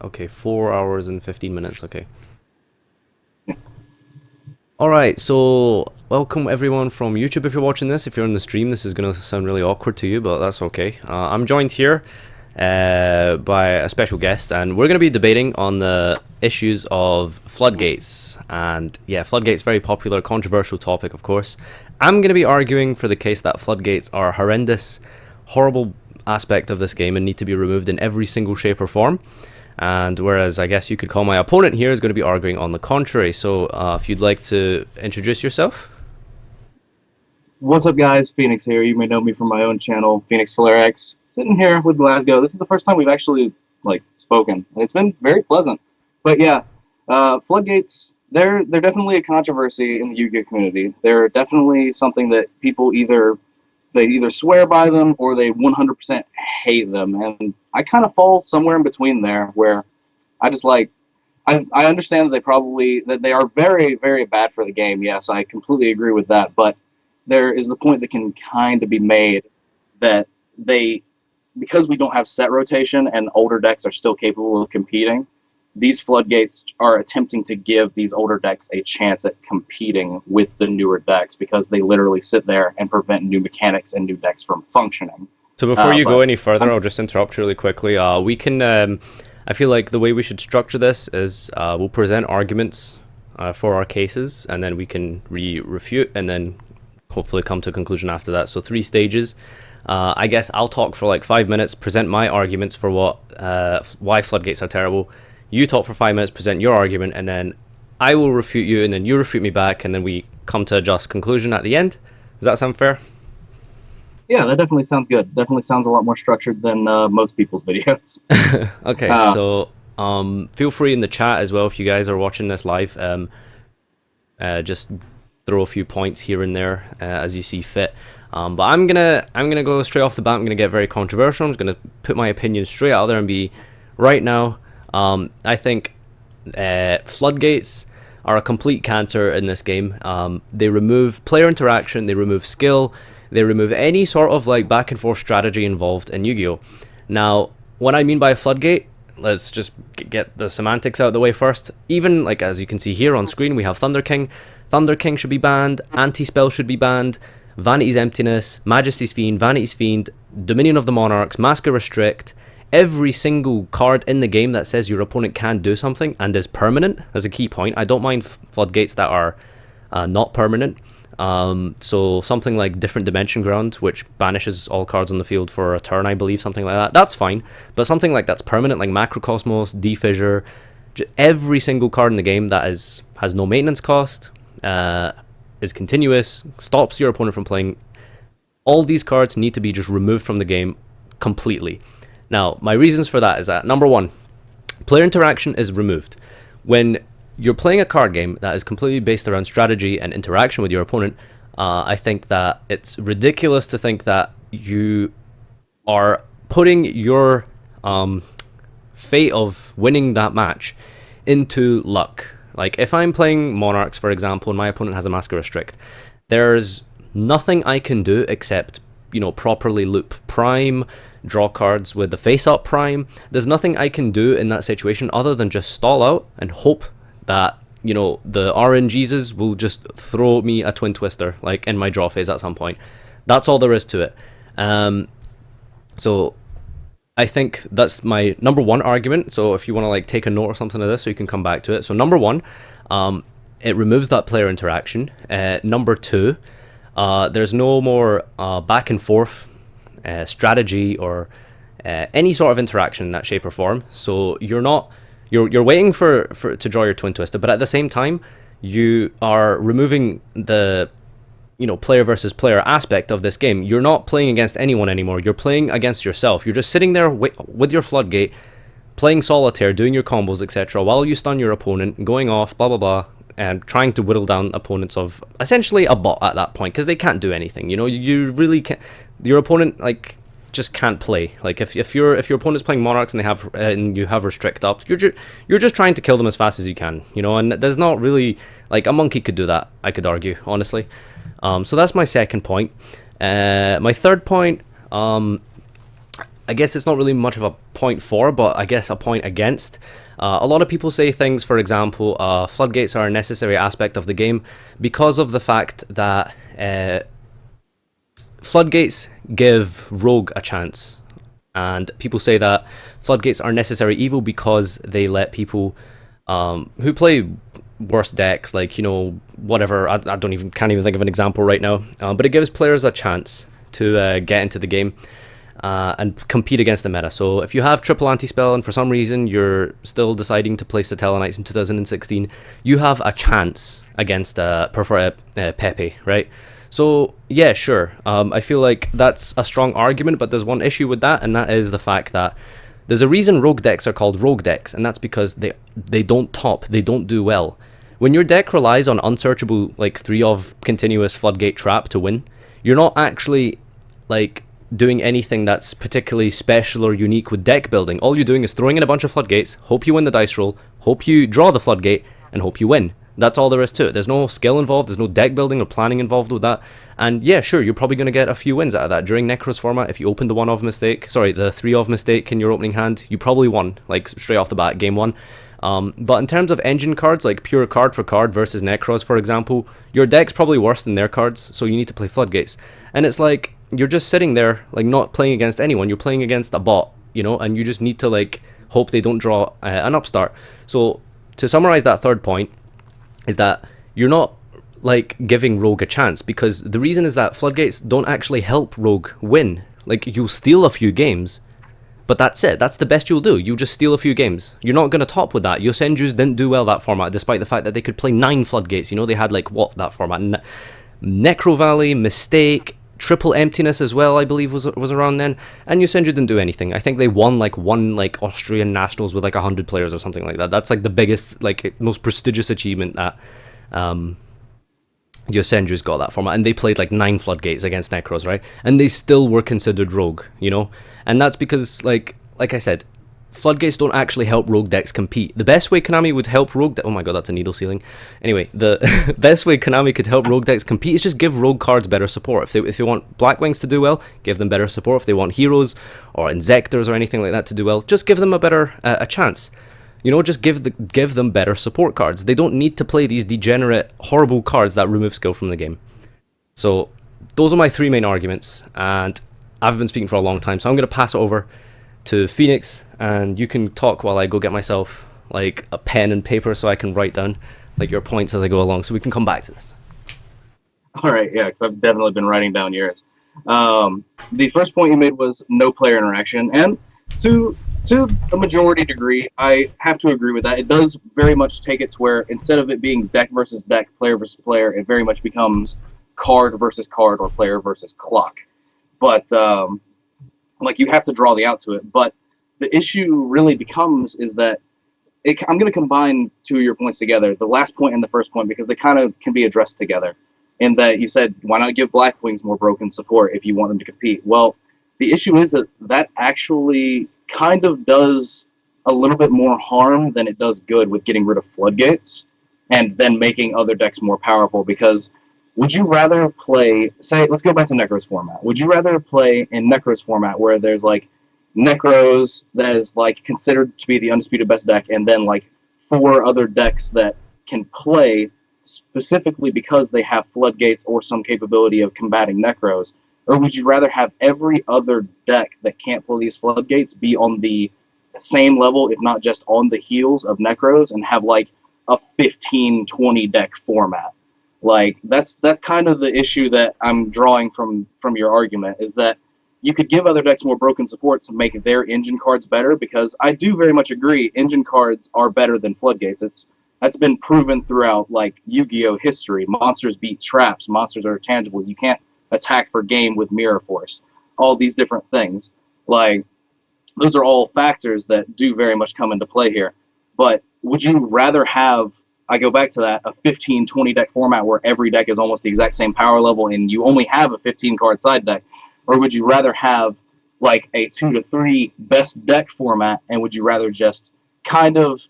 Okay, 4 hours and 15 minutes. Okay. Alright, so welcome everyone from YouTube if you're watching this. If you're on the stream, this is going to sound really awkward to you, but that's okay. I'm joined here by a special guest, and we're going to be debating on the issues of floodgates. And yeah, floodgates, very popular, controversial topic, of course. I'm going to be arguing for the case that floodgates are a horrendous, horrible aspect of this game and need to be removed in every single shape or form. And whereas I guess you could call my opponent here is going to be arguing on the contrary. So if you'd like to introduce yourself. What's up, guys? Phoenix here. You may know me from my own channel, PhoenixFlarex. Sitting here with Glasgow. This is the first time we've actually spoken, and it's been very pleasant. But yeah, floodgates, they're definitely a controversy in the Yu-Gi-Oh community. They're definitely something that people either swear by them or they 100% hate them, and I kind of fall somewhere in between there, where I just I understand that they are very, very bad for the game. Yes, I completely agree with that, but there is the point that can kind of be made that because we don't have set rotation and older decks are still capable of competing, these floodgates are attempting to give these older decks a chance at competing with the newer decks, because they literally sit there and prevent new mechanics and new decks from functioning. So before you go any further, I'll just interrupt really quickly. We can, I feel like the way we should structure this is we'll present arguments for our cases, and then we can refute, and then hopefully come to a conclusion after that. So 3 stages. I guess I'll talk for like 5 minutes, present my arguments for why floodgates are terrible. You talk for 5 minutes, present your argument, and then I will refute you, and then you refute me back, and then we come to a just conclusion at the end. Does that sound fair? Yeah, that definitely sounds good. Definitely sounds a lot more structured than most people's videos. Okay, so feel free in the chat as well if you guys are watching this live. Just throw a few points here and there as you see fit. But I'm gonna go straight off the bat. I'm gonna get very controversial. I'm just gonna put my opinion straight out there and be right now. I think floodgates are a complete cancer in this game. They remove player interaction, they remove skill, they remove any sort of like back and forth strategy involved in Yu-Gi-Oh! Now, what I mean by a floodgate, let's just get the semantics out of the way first. Even like as you can see here on screen, we have Thunder King. Thunder King should be banned, Anti-Spell should be banned, Vanity's Emptiness, Majesty's Fiend, Vanity's Fiend, Dominion of the Monarchs, Masker Restrict. Every single card in the game that says your opponent can do something and is permanent is a key point. I don't mind floodgates that are not permanent. So something like Different Dimension Ground, which banishes all cards on the field for a turn, I believe, something like that. That's fine. But something like that's permanent, like Macrocosmos, Defissure, every single card in the game that has no maintenance cost, is continuous, stops your opponent from playing. All these cards need to be just removed from the game completely. Now, my reasons for that is that, number one, player interaction is removed. When you're playing a card game that is completely based around strategy and interaction with your opponent, I think that it's ridiculous to think that you are putting your fate of winning that match into luck. Like, if I'm playing Monarchs, for example, and my opponent has a Masker Restrict, there's nothing I can do except, properly loop Prime, draw cards with the face-up Prime. There's nothing I can do in that situation other than just stall out and hope that, the RNGesus will just throw me a Twin Twister, like, in my draw phase at some point. That's all there is to it. So I think that's my number one argument. So if you want to like take a note or something of this so you can come back to it. So number one, it removes that player interaction. Number two, there's no more back and forth strategy or any sort of interaction in that shape or form. So you're waiting for to draw your Twin Twister, but at the same time you are removing the player versus player aspect of this game. You're not playing against anyone anymore. You're playing against yourself. You're just sitting there with your floodgate, playing solitaire, doing your combos, etc., while you stun your opponent, going off, blah blah blah, and trying to whittle down opponents of essentially a bot at that point, because they can't do anything. You really can't. Your opponent just can't play. Like if your opponent's playing Monarchs and you have Restrict up, you're just trying to kill them as fast as you can. And there's not really like a monkey could do that. I could argue honestly. So that's my second point. My third point, I guess it's not really much of a point for, but I guess a point against. A lot of people say things, for example, floodgates are a necessary aspect of the game because of the fact that floodgates give rogue a chance. And people say that floodgates are necessary evil because they let people who play worse decks, like, you know, whatever, I can't even think of an example right now, but it gives players a chance to get into the game and compete against the meta. So if you have triple anti-spell and for some reason you're still deciding to play Satella Knights in 2016, you have a chance against Pepe, right? So yeah, sure, I feel like that's a strong argument, but there's one issue with that, and that is the fact that there's a reason rogue decks are called rogue decks, and that's because they don't top, they don't do well. When your deck relies on unsearchable, like 3 of continuous floodgate trap to win, you're not actually like doing anything that's particularly special or unique with deck building. All you're doing is throwing in a bunch of floodgates, hope you win the dice roll, hope you draw the floodgate, and hope you win. That's all there is to it. There's no skill involved, there's no deck building or planning involved with that. And yeah, sure, you're probably going to get a few wins out of that. During Necros format, if you open the 1 of mistake, sorry, the 3 of mistake in your opening hand, you probably won, like straight off the bat, game 1. But in terms of engine cards, like pure card for card versus Necros, for example, your deck's probably worse than their cards, so you need to play floodgates. And it's like, you're just sitting there, like not playing against anyone, you're playing against a bot, you know, and you just need to like hope they don't draw an upstart. So to summarize that third point, is that you're not like giving rogue a chance, because the reason is that floodgates don't actually help rogue win. Like, you'll steal a few games, but that's it. That's the best you'll do. You'll just steal a few games. You're not going to top with that. Yosenjus didn't do well that format, despite the fact that they could play 9 floodgates. You know, they had like, what, that format? Necro Valley, Mistake, Triple Emptiness as well, I believe was around then, and Yosenju didn't do anything. I think they won like one like Austrian nationals with like 100 players or something like that. That's like the biggest, like most prestigious achievement that Yosenju's got that format, and they played like 9 floodgates against Necros, right? And they still were considered rogue, you know? And that's because like I said, floodgates don't actually help rogue decks compete. The best way Konami would help rogue oh my god, that's a needle ceiling. Anyway, the best way Konami could help rogue decks compete is just give rogue cards better support. If they want Blackwings to do well, give them better support. If they want heroes or Insectors or anything like that to do well, just give them a better a chance. You know, just give them better support cards. They don't need to play these degenerate, horrible cards that remove skill from the game. So those are my 3 main arguments, and I've been speaking for a long time, so I'm going to pass it over to Phoenix, and you can talk while I go get myself like a pen and paper so I can write down like your points as I go along, so we can come back to this. All right, yeah, because I've definitely been writing down yours. The first point you made was no player interaction, and to a majority degree, I have to agree with that. It does very much take it to where instead of it being deck versus deck, player versus player, it very much becomes card versus card or player versus clock. But like, you have to draw the out to it. But the issue really becomes is that I'm going to combine 2 of your points together, the last point and the first point, because they kind of can be addressed together. In that you said, why not give Blackwings more broken support if you want them to compete? Well, the issue is that actually kind of does a little bit more harm than it does good with getting rid of floodgates and then making other decks more powerful. Because would you rather play, say, let's go back to Necros format. Would you rather play in Necros format where there's like Necros that is like considered to be the undisputed best deck, and then like 4 other decks that can play specifically because they have floodgates or some capability of combating Necros? Or would you rather have every other deck that can't play these floodgates be on the same level, if not just on the heels of Necros, and have like a 15-20 deck format? Like, that's kind of the issue that I'm drawing from your argument, is that you could give other decks more broken support to make their engine cards better, because I do very much agree engine cards are better than floodgates. That's been proven throughout like Yu-Gi-Oh history. Monsters beat traps. Monsters are tangible. You can't attack for game with Mirror Force. All these different things. Like, those are all factors that do very much come into play here. But would you rather have, I go back to that, a 15-20 deck format where every deck is almost the exact same power level and you only have a 15-card side deck? Or would you rather have like a 2 to 3 best deck format, and would you rather just kind of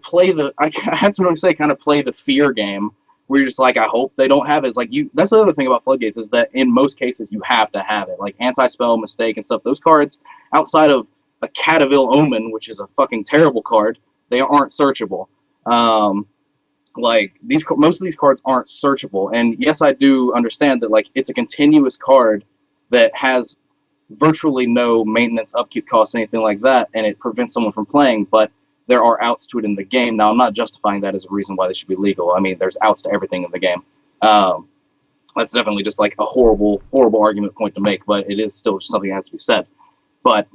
play the, I have to really say, kind of play the fear game where you're just like, I hope they don't have it. It's like that's the other thing about floodgates is that in most cases you have to have it. Like anti-spell, mistake, and stuff. Those cards, outside of a Cataville Omen, which is a fucking terrible card, they aren't searchable. Like most of these cards aren't searchable. And yes, I do understand that like it's a continuous card that has virtually no maintenance, upkeep costs, anything like that, and it prevents someone from playing, but there are outs to it in the game. Now, I'm not justifying that as a reason why they should be legal. I mean, there's outs to everything in the game. That's definitely just like a horrible, horrible argument point to make, but it is still something that has to be said. But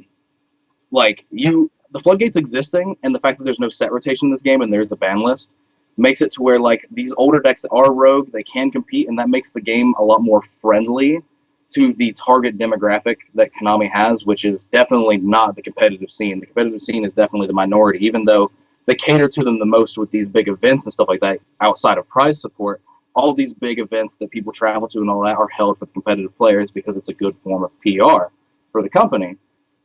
like the floodgates existing and the fact that there's no set rotation in this game and there's the ban list makes it to where like these older decks that are rogue, they can compete, and that makes the game a lot more friendly to the target demographic that Konami has, which is definitely not the competitive scene. The competitive scene is definitely the minority, even though they cater to them the most with these big events and stuff like that outside of prize support. All of these big events that people travel to and all that are held for the competitive players because it's a good form of PR for the company.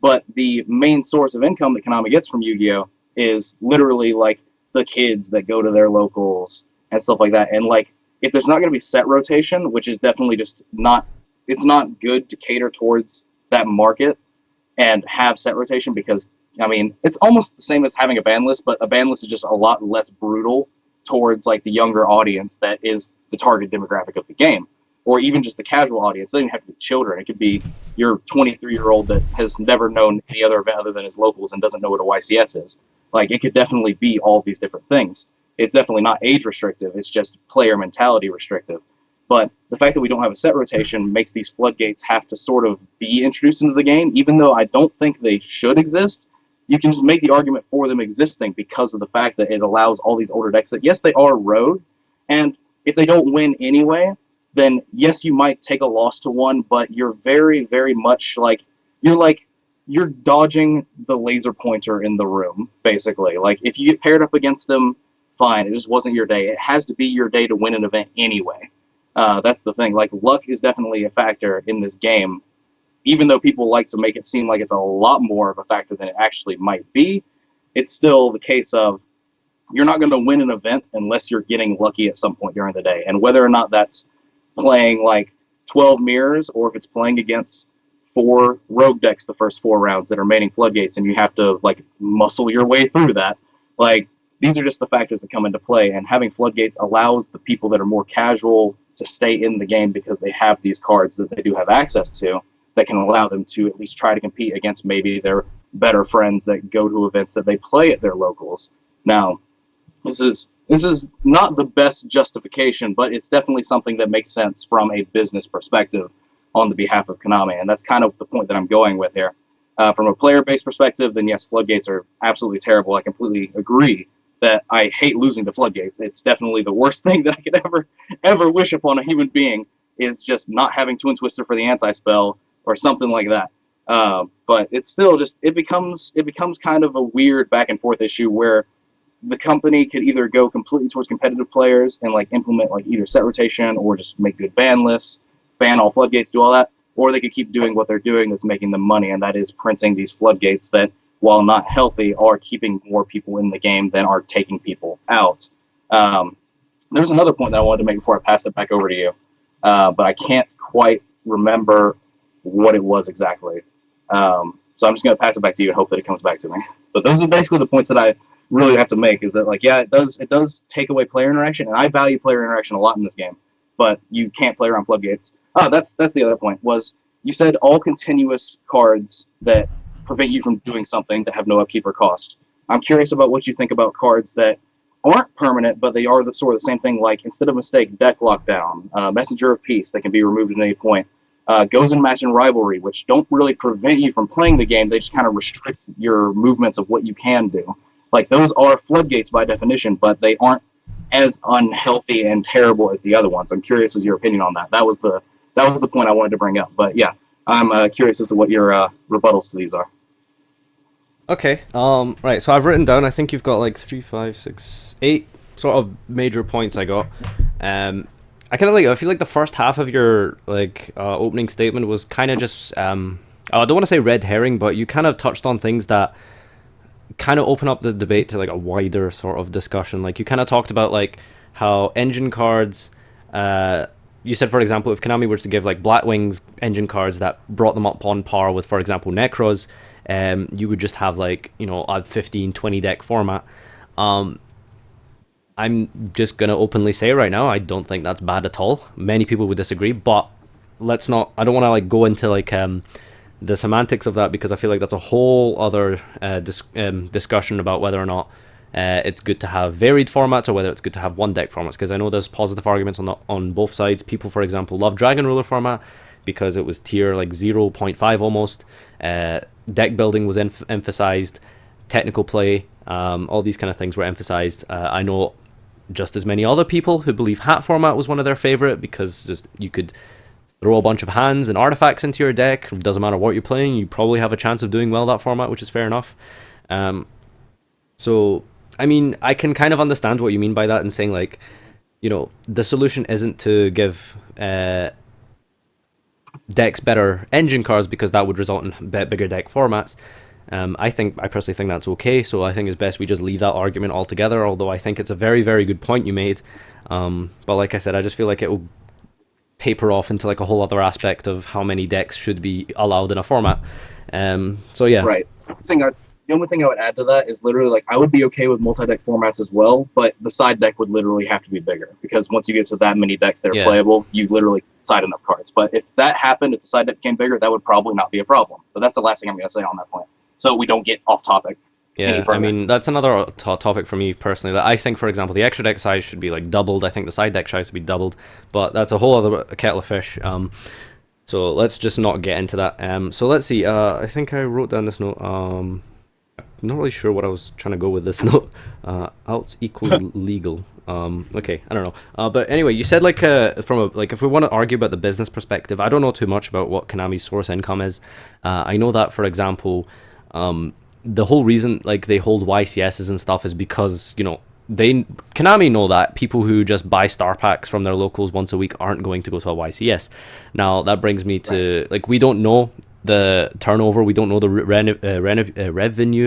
But the main source of income that Konami gets from Yu-Gi-Oh! Is literally like the kids that go to their locals and stuff like that. And like, if there's not going to be set rotation, which is definitely just not, it's not good to cater towards that market and have set rotation because, I mean, it's almost the same as having a ban list, but a ban list is just a lot less brutal towards like the younger audience that is the target demographic of the game, or even just the casual audience. It doesn't even have to be children. It could be your 23-year-old that has never known any other event other than his locals and doesn't know what a YCS is. Like, it could definitely be all of these different things. It's definitely not age restrictive. It's just player mentality restrictive. But the fact that we don't have a set rotation makes these floodgates have to sort of be introduced into the game, even though I don't think they should exist. You can just make the argument for them existing because of the fact that it allows all these older decks that, yes, they are rogue, and if they don't win anyway, then yes, you might take a loss to one, but you're very, very much you're dodging the laser pointer in the room, basically. Like, if you get paired up against them, fine, it just wasn't your day. It has to be your day to win an event anyway. That's the thing. Like, luck is definitely a factor in this game, even though people like to make it seem like it's a lot more of a factor than it actually might be. It's still the case of you're not going to win an event unless you're getting lucky at some point during the day. And whether or not that's playing like 12 mirrors or if it's playing against 4 rogue decks the first 4 rounds that are maining floodgates and you have to like muscle your way through that, like, these are just the factors that come into play, and having floodgates allows the people that are more casual to stay in the game because they have these cards that they do have access to that can allow them to at least try to compete against maybe their better friends that go to events that they play at their locals. Now, this is not the best justification, but it's definitely something that makes sense from a business perspective on the behalf of Konami, and that's kind of the point that I'm going with here. From a player-based perspective, then yes, floodgates are absolutely terrible. I completely agree that I hate losing to floodgates. It's definitely the worst thing that I could ever wish upon a human being, is just not having Twin Twister for the anti-spell or something like that. But it's still just, it becomes kind of a weird back and forth issue where the company could either go completely towards competitive players and like implement like either set rotation or just make good ban lists, ban all floodgates, do all that, or they could keep doing what they're doing that's making them money, and that is printing these floodgates that, while not healthy, are keeping more people in the game than are taking people out. There's another point that I wanted to make before I pass it back over to you, but I can't quite remember what it was exactly. So I'm just going to pass it back to you and hope that it comes back to me. But those are basically the points that I really have to make, is that, like, yeah, it does take away player interaction, and I value player interaction a lot in this game, but you can't play around floodgates. Oh, that's the other point, was you said all continuous cards that prevent you from doing something that have no upkeep or cost. I'm curious about what you think about cards that aren't permanent, but they are the sort of the same thing, like instead of mistake, deck lockdown, messenger of peace that can be removed at any point, goes and match in rivalry, which don't really prevent you from playing the game, they just kind of restrict your movements of what you can do. Like, those are floodgates by definition, but they aren't as unhealthy and terrible as the other ones. I'm curious as your opinion on that. That was the point I wanted to bring up. But yeah, I'm curious as to what your rebuttals to these are. Okay, right, so I've written down, I think you've got like 3, 5, 6, 8 sort of major points I got. I feel like the first half of your opening statement was kind of just, I don't want to say red herring, but you kind of touched on things that kind of open up the debate to like a wider sort of discussion. Like, you kind of talked about like how engine cards, you said, for example, if Konami were to give like Black Wings engine cards that brought them up on par with, for example, Necros, you would just have like, you know, a 15, 20 deck format. I'm just going to openly say right now, I don't think that's bad at all. Many people would disagree, but let's not, I don't want to like go into like the semantics of that, because I feel like that's a whole other discussion about whether or not it's good to have varied formats or whether it's good to have one deck formats, because I know there's positive arguments on both sides. People, for example, love Dragon Ruler format because it was tier like 0.5 almost. Deck building was emphasized, technical play, all these kind of things were emphasized. I know just as many other people who believe hat format was one of their favorite, because just you could throw a bunch of hands and artifacts into your deck. It doesn't matter what you're playing, you probably have a chance of doing well that format, which is fair enough. So I mean, I can kind of understand what you mean by that, and saying like, you know, the solution isn't to give decks better engine cards, because that would result in bigger deck formats. I personally think that's okay, so I think it's best we just leave that argument altogether, although I think it's a very, very good point you made. But like I said, I just feel like it will taper off into like a whole other aspect of how many decks should be allowed in a format. So yeah. Right. The only thing I would add to that is literally like I would be okay with multi-deck formats as well, but the side deck would literally have to be bigger, because once you get to that many decks that are playable, you literally side enough cards. But if that happened, if the side deck became bigger, that would probably not be a problem. But that's the last thing I'm going to say on that point, so we don't get off topic. Yeah, I mean, that's another topic for me personally. That I think, for example, the extra deck size should be like doubled. I think the side deck size should be doubled, but that's a whole other kettle of fish. So let's just not get into that. So let's see. I think I wrote down this note. I'm not really sure what I was trying to go with this note. Outs equals legal. Okay, I don't know. But anyway, you said like from a, like if we want to argue about the business perspective, I don't know too much about what Konami's source income is. I know that, for example, the whole reason like they hold YCSs and stuff is because, you know, Konami know that people who just buy star packs from their locals once a week aren't going to go to a YCS. Now that brings me to like, we don't know the turnover, we don't know the revenue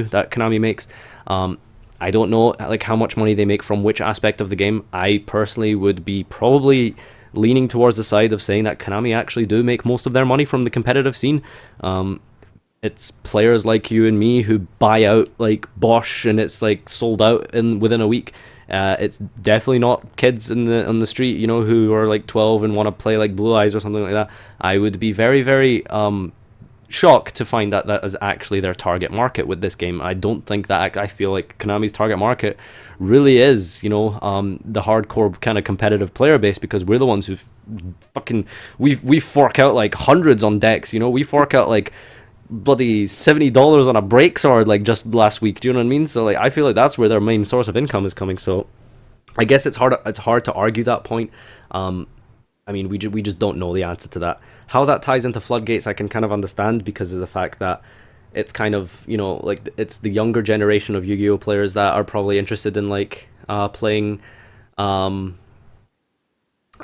that Konami makes. I don't know like how much money they make from which aspect of the game. I personally would be probably leaning towards the side of saying that Konami actually do make most of their money from the competitive scene. It's players like you and me who buy out like Bosch and it's like sold out within a week. It's definitely not kids on the street, you know, who are like 12 and want to play like Blue Eyes or something like that. I would be very, very shocked to find that that is actually their target market with this game. I don't think that, I feel like Konami's target market really is, you know, the hardcore kind of competitive player base, because we're the ones who fucking we fork out like hundreds on decks, you know, we fork out like bloody $70 on a break sword like just last week. Do you know what I mean? So like I feel like that's where their main source of income is coming. So I guess it's hard to argue that point. I mean, we just don't know the answer to that. How that ties into floodgates, I can kind of understand, because of the fact that it's kind of, you know, like it's the younger generation of Yu-Gi-Oh players that are probably interested in like playing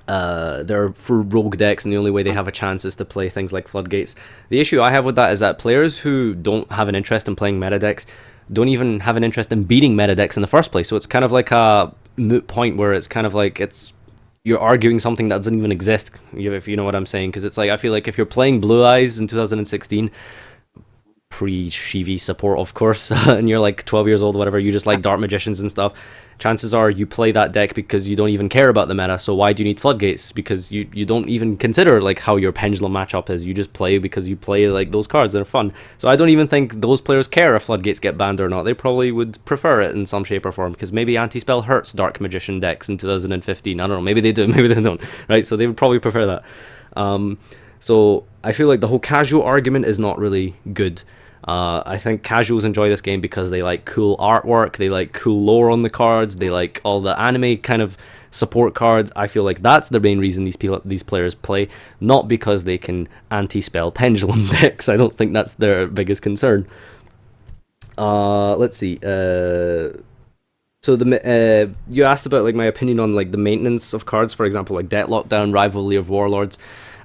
they're for rogue decks, and the only way they have a chance is to play things like floodgates. The issue I have with that is that players who don't have an interest in playing meta decks don't even have an interest in beating meta decks in the first place. So it's kind of like a moot point where it's kind of like you're arguing something that doesn't even exist, if you know what I'm saying. Because it's like, I feel like if you're playing Blue Eyes in 2016, pre-Shivi support, of course, and you're like 12 years old or whatever, you just like Dark Magicians and stuff, chances are you play that deck because you don't even care about the meta. So why do you need floodgates? Because you don't even consider like how your pendulum matchup is. You just play because you play like those cards that are fun. So I don't even think those players care if floodgates get banned or not. They probably would prefer it in some shape or form, because maybe anti-spell hurts Dark Magician decks in 2015. I don't know, maybe they do, maybe they don't, right? So they would probably prefer that. So I feel like the whole casual argument is not really good. I think casuals enjoy this game because they like cool artwork, they like cool lore on the cards, they like all the anime kind of support cards. I feel like that's the main reason these players play, not because they can anti-spell pendulum decks. I don't think that's their biggest concern. Let's see. So you asked about like my opinion on like the maintenance of cards, for example, like Debt Lockdown, Rivalry of Warlords.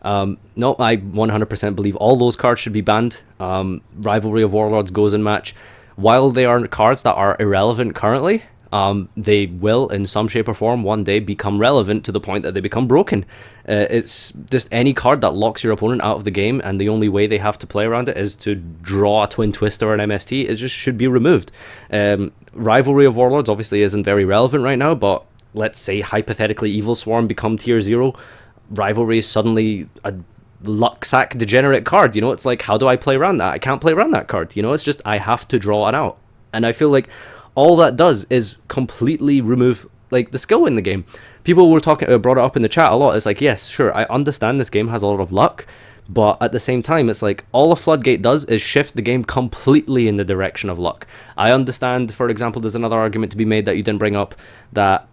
No, I 100% believe all those cards should be banned. Rivalry of Warlords goes in match. While they are cards that are irrelevant currently, they will, in some shape or form, one day become relevant to the point that they become broken. It's just any card that locks your opponent out of the game, and the only way they have to play around it is to draw a Twin Twist or an MST. It just should be removed. Rivalry of Warlords obviously isn't very relevant right now, but let's say hypothetically Evil Swarm become tier 0. Rivalry is suddenly a luck sack degenerate card. You know, it's like, how do I play around that? I can't play around that card. You know, it's just I have to draw it out. And I feel like all that does is completely remove like the skill in the game. People were brought it up in the chat a lot. It's like, yes, sure, I understand this game has a lot of luck, but at the same time, it's like all a floodgate does is shift the game completely in the direction of luck. I understand, for example, there's another argument to be made that you didn't bring up, that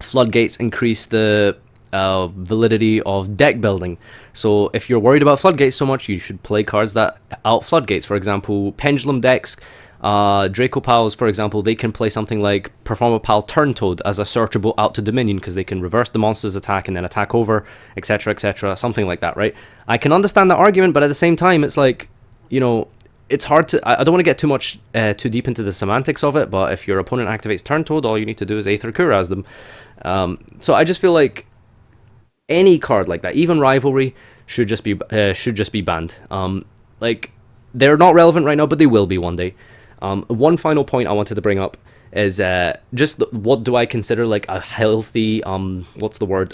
floodgates increase the validity of deck building. So if you're worried about floodgates so much, you should play cards that out floodgates. For example, pendulum decks, Draco Pals, for example, they can play something like Perform a Pal Turn Toad as a searchable out to Dominion, because they can reverse the monster's attack and then attack over, etc., something like that, right? I can understand that argument, but at the same time, it's like, you know, it's hard to... I don't want to get too deep into the semantics of it, but if your opponent activates Turn Toad, all you need to do is Aether Kuraz them. So I just feel like any card like that, even Rivalry, should just be banned. Like, they're not relevant right now, but they will be one day. One final point I wanted to bring up is what do I consider like a healthy what's the word,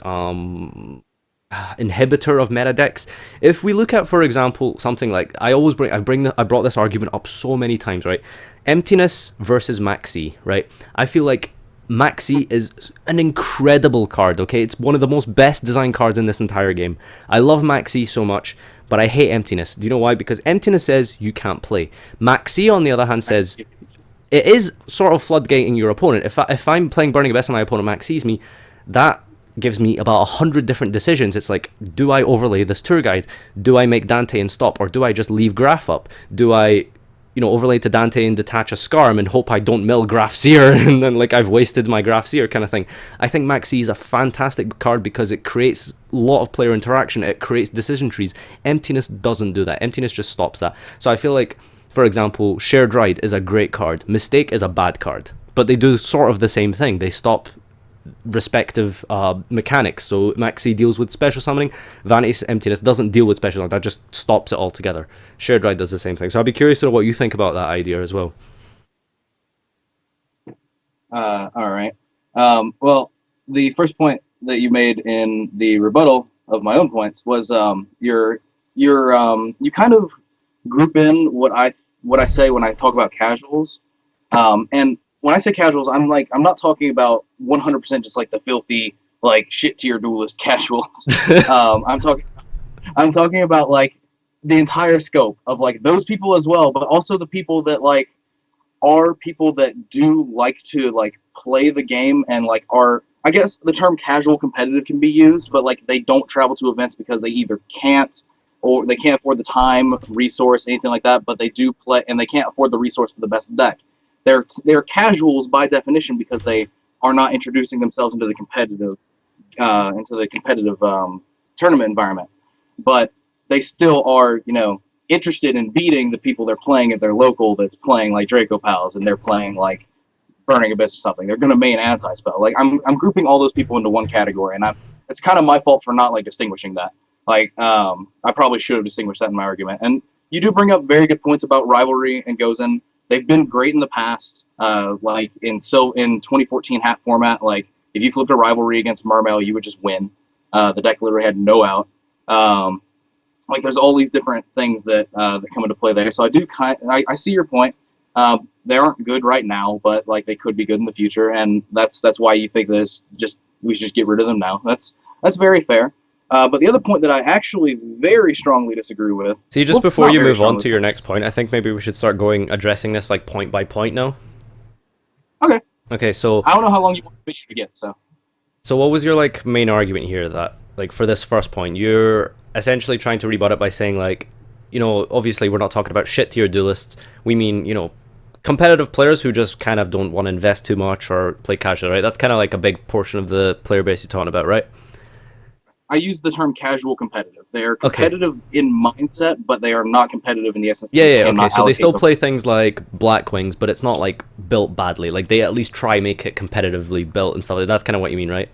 inhibitor of meta decks. If we look at, for example, something like, I brought this argument up so many times, right? Emptiness versus Maxi, right? I feel like Maxi is an incredible card, okay? It's one of the most best designed cards in this entire game. I love Maxi so much, but I hate Emptiness. Do you know why? Because Emptiness says you can't play. Maxi, on the other hand, says it is sort of floodgating your opponent. If I'm playing Burning Abyss and my opponent Maxis me, that gives me about 100 different decisions. It's like, do I overlay this tour guide? Do I make Dante and stop? Or do I just leave Graph up? Do I, you know, overlay to Dante and detach a Scarm and hope I don't mill Graph Seer and then like I've wasted my Graph Seer kind of thing? I think Maxi is a fantastic card because it creates a lot of player interaction. It creates decision trees. Emptiness doesn't do that. Emptiness just stops that. So I feel like, for example, Shared Ride is a great card. Mistake is a bad card. But they do sort of the same thing. They stop respective mechanics. So Maxi deals with special summoning. Vanity's Emptiness doesn't deal with special summoning. That just stops it altogether. Shared Ride does the same thing. So I'd be curious to know what you think about that idea as well. All right. Well, the first point that you made in the rebuttal of my own points was you kind of group in what I say when I talk about casuals, and when I say casuals, I'm not talking about 100% just like the filthy like shit tier duelist casuals. I'm talking about like the entire scope of like those people as well, but also the people that like are people that do like to like play the game and like are, I guess the term casual competitive can be used, but like they don't travel to events because they either can't or they can't afford the time, resource, anything like that, but they do play and they can't afford the resource for the best deck. They're casuals by definition because they are not introducing themselves into the competitive tournament environment, but they still are, you know, interested in beating the people they're playing at their local that's playing like Draco Pals and they're playing like Burning Abyss or something. They're gonna main anti-spell. Like I'm grouping all those people into one category, and it's kind of my fault for not like distinguishing that. Like I probably should have distinguished that in my argument. And you do bring up very good points about Rivalry and Gozen. They've been great in the past. Like in 2014 hat format, like if you flipped a Rivalry against Marmel, you would just win. The deck literally had no out. Like there's all these different things that come into play there. So I see your point. They aren't good right now, but like they could be good in the future, and that's why you think we should just get rid of them now. That's very fair. But the other point that I actually very strongly disagree with. See, just before you move on to your next point, I think maybe we should start addressing this like point by point now. Okay. Okay, so I don't know how long you want to get, so. So what was your like main argument here that like for this first point, you're essentially trying to rebut it by saying like, you know, obviously we're not talking about shit tier duelists. We mean, you know, competitive players who just kind of don't want to invest too much or play casual, right? That's kind of like a big portion of the player base you're talking about, right? I use the term casual competitive. They are competitive in mindset, but they are not competitive in the essence. Yeah, okay. So they still play things like Blackwings, but it's not like built badly. Like they at least try make it competitively built and stuff. That's kind of what you mean, right?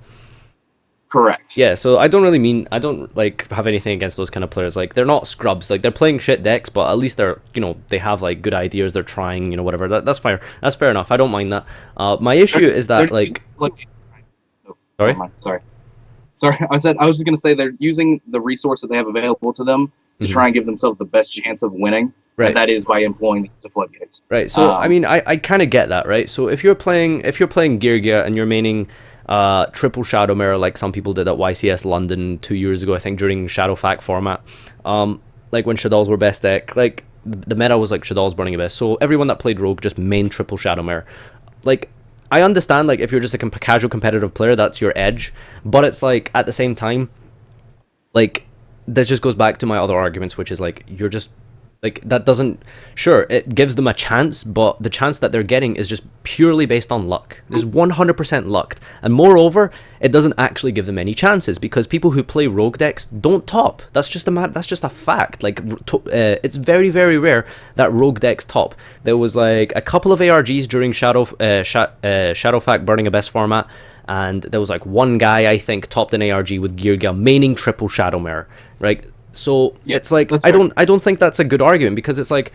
Correct. Yeah. So I don't like have anything against those kind of players. Like they're not scrubs. Like they're playing shit decks, but at least they're they have like good ideas. They're trying, whatever. That's fair. That's fair enough. I don't mind that. My issue is that sorry. Sorry, I was just going to say they're using the resource that they have available to them to try and give themselves the best chance of winning, and that is by employing the use of floodgates. Right. So I mean, I kind of get that, right? So if you're playing Geargia and you're maining triple Shadow Mirror like some people did at YCS London 2 years ago, I think during Shadow Fact format, like when Shaddoll's were best deck, like the meta was like Shaddoll's Burning Abyss. So everyone that played Rogue just main triple Shadow Mirror, like. I understand, like, if you're just a casual competitive player, that's your edge. But it's, like, at the same time, like, this just goes back to my other arguments, which is, like, you're just, like, that doesn't... Sure, it gives them a chance, but the chance that they're getting is just purely based on luck. There's 100% luck. And moreover, it doesn't actually give them any chances, because people who play rogue decks don't top. That's just a fact. Like, it's very, very rare that rogue decks top. There was, like, a couple of ARGs during Shadow Fact Burning Abyss format, and there was, like, one guy, I think, topped an ARG with Geargia, maining triple Shadow Mirror, right? So it's like I don't think that's a good argument, because it's like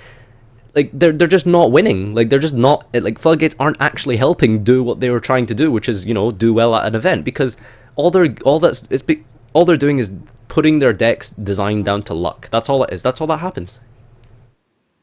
they're just not winning. Like they're just not, like, floodgates aren't actually helping do what they were trying to do, which is do well at an event, because all they're doing is putting their decks design down to luck. That's all it is. That's all that happens.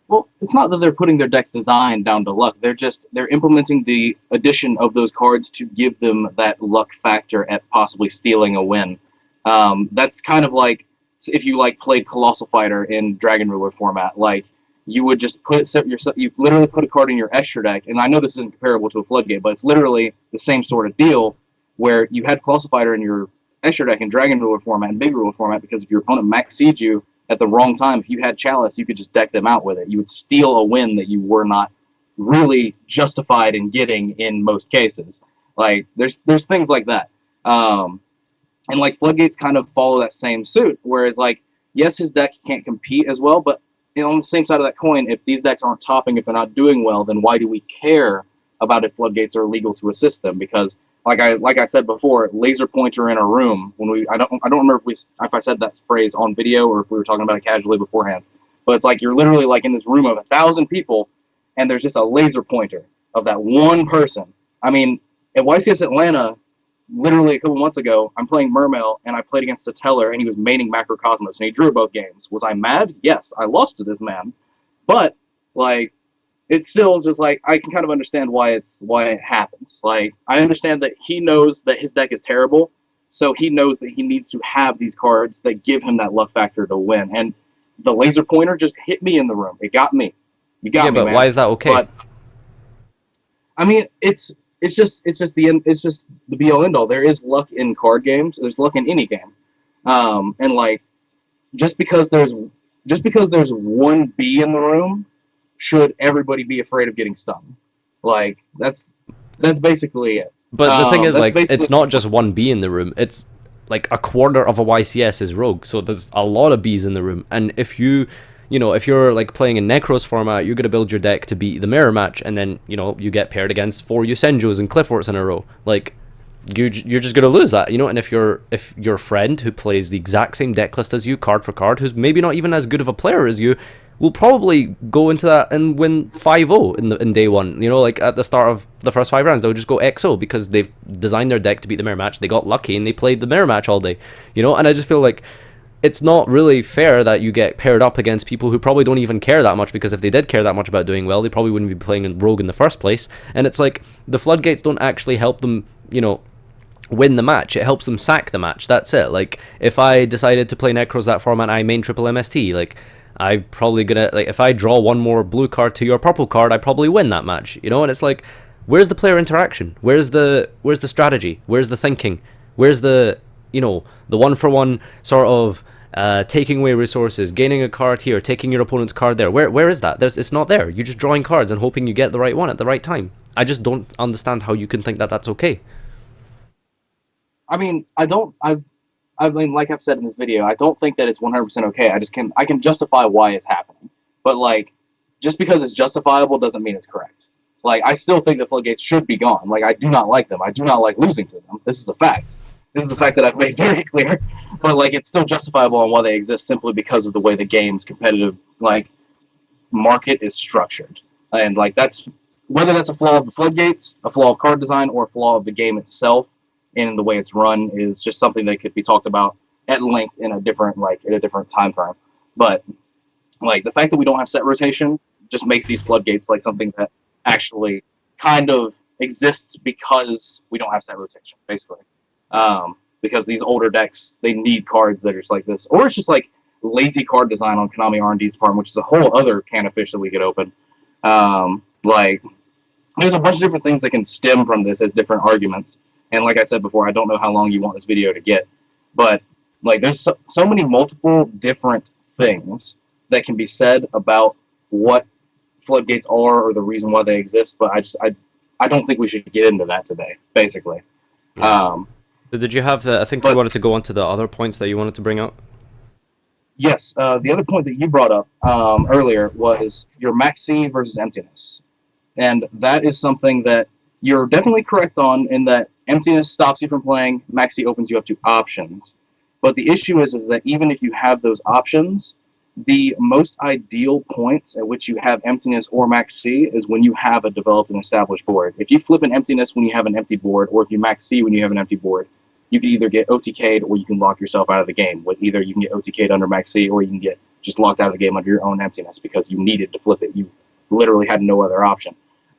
Well, it's not that they're putting their deck's design down to luck. They're implementing the addition of those cards to give them that luck factor at possibly stealing a win. That's kind of like if you played Colossal Fighter in Dragon Ruler format, like you would just you literally put a card in your extra deck, and I know this isn't comparable to a floodgate, but it's literally the same sort of deal where you had Colossal Fighter in your extra deck in Dragon Ruler format and Big Ruler format, because if your opponent max seed you at the wrong time, if you had Chalice, you could just deck them out with it. You would steal a win that you were not really justified in getting in most cases. Like there's things like that. And like floodgates kind of follow that same suit, whereas like, yes, his deck can't compete as well, but on the same side of that coin, if these decks aren't topping, if they're not doing well, then why do we care about if floodgates are legal to assist them? Because like I said before, laser pointer in a room, when I don't remember if I said that phrase on video or if we were talking about it casually beforehand, but it's like you're literally like in this room of 1,000 people, and there's just a laser pointer of that one person. I mean, at YCS Atlanta, literally a couple months ago, I'm playing Mermail, and I played against Satellar, and he was maining Macrocosmos, and he drew both games. Was I mad? Yes, I lost to this man. But, like, it's still just, like, I can kind of understand why it happens. Like, I understand that he knows that his deck is terrible, so he knows that he needs to have these cards that give him that luck factor to win. And the laser pointer just hit me in the room. It got me. You got me, but man. Why is that okay? But, I mean, it's just the be all end all. There is luck in card games. There's luck in any game, and like just because there's one bee in the room, should everybody be afraid of getting stung? Like that's basically it. But the thing is, like, it's not just one bee in the room. It's like a quarter of a YCS is rogue, so there's a lot of bees in the room. And if if you're like playing in Necros format, you're gonna build your deck to beat the mirror match, and then you get paired against 4 Yusenjos and Cliffworts in a row. Like you're just gonna lose that, And if your friend who plays the exact same deck list as you, card for card, who's maybe not even as good of a player as you, will probably go into that and win 5-0 in day one. Like at the start of the first 5 rounds, they'll just go XO because they've designed their deck to beat the mirror match. They got lucky and they played the mirror match all day. And I just feel like it's not really fair that you get paired up against people who probably don't even care that much, because if they did care that much about doing well, they probably wouldn't be playing in Rogue in the first place. And it's like the floodgates don't actually help them, win the match. It helps them sack the match. That's it. Like if I decided to play Necros that format, I main triple MST. Like I'm probably gonna, like, if I draw one more blue card to your purple card, I probably win that match. And it's like, where's the player interaction? Where's the strategy? Where's the thinking? Where's the the 1-for-1 sort of taking away resources, gaining a card here, taking your opponent's card there? Where is that? It's not there. You're just drawing cards and hoping you get the right one at the right time. I just don't understand how you can think that that's okay. I mean, I I mean, like I've said in this video, I don't think that it's 100% okay. I can justify why it's happening, but like, just because it's justifiable doesn't mean it's correct. Like, I still think the floodgates should be gone. Like, I do not like them. I do not like losing to them. This is a fact. This is a fact that I've made very clear. But like, it's still justifiable on why they exist simply because of the way the game's competitive like market is structured, and like that's whether that's a flaw of the floodgates, a flaw of card design, or a flaw of the game itself in the way it's run is just something that could be talked about at length in a different time frame. But like the fact that we don't have set rotation just makes these floodgates like something that actually kind of exists because we don't have set rotation, basically. Because these older decks, they need cards that are just like this, or it's just like lazy card design on Konami R&D's department, which is a whole other can of fish that we could open. Like, there's a bunch of different things that can stem from this as different arguments. And like I said before, I don't know how long you want this video to get, but like there's so many multiple different things that can be said about what floodgates are or the reason why they exist, but I don't think we should get into that today, basically. So did you have I think you wanted to go on to the other points that you wanted to bring up? Yes, the other point that you brought up earlier was your max C versus emptiness. And that is something that you're definitely correct on, in that emptiness stops you from playing, max C opens you up to options. But the issue is that even if you have those options, the most ideal points at which you have emptiness or max C is when you have a developed and established board. If you flip an emptiness when you have an empty board, or if you max C when you have an empty board, you can either get OTK'd or you can lock yourself out of the game. With either you can get OTK'd under max C, or you can get just locked out of the game under your own emptiness because you needed to flip it. You literally had no other option.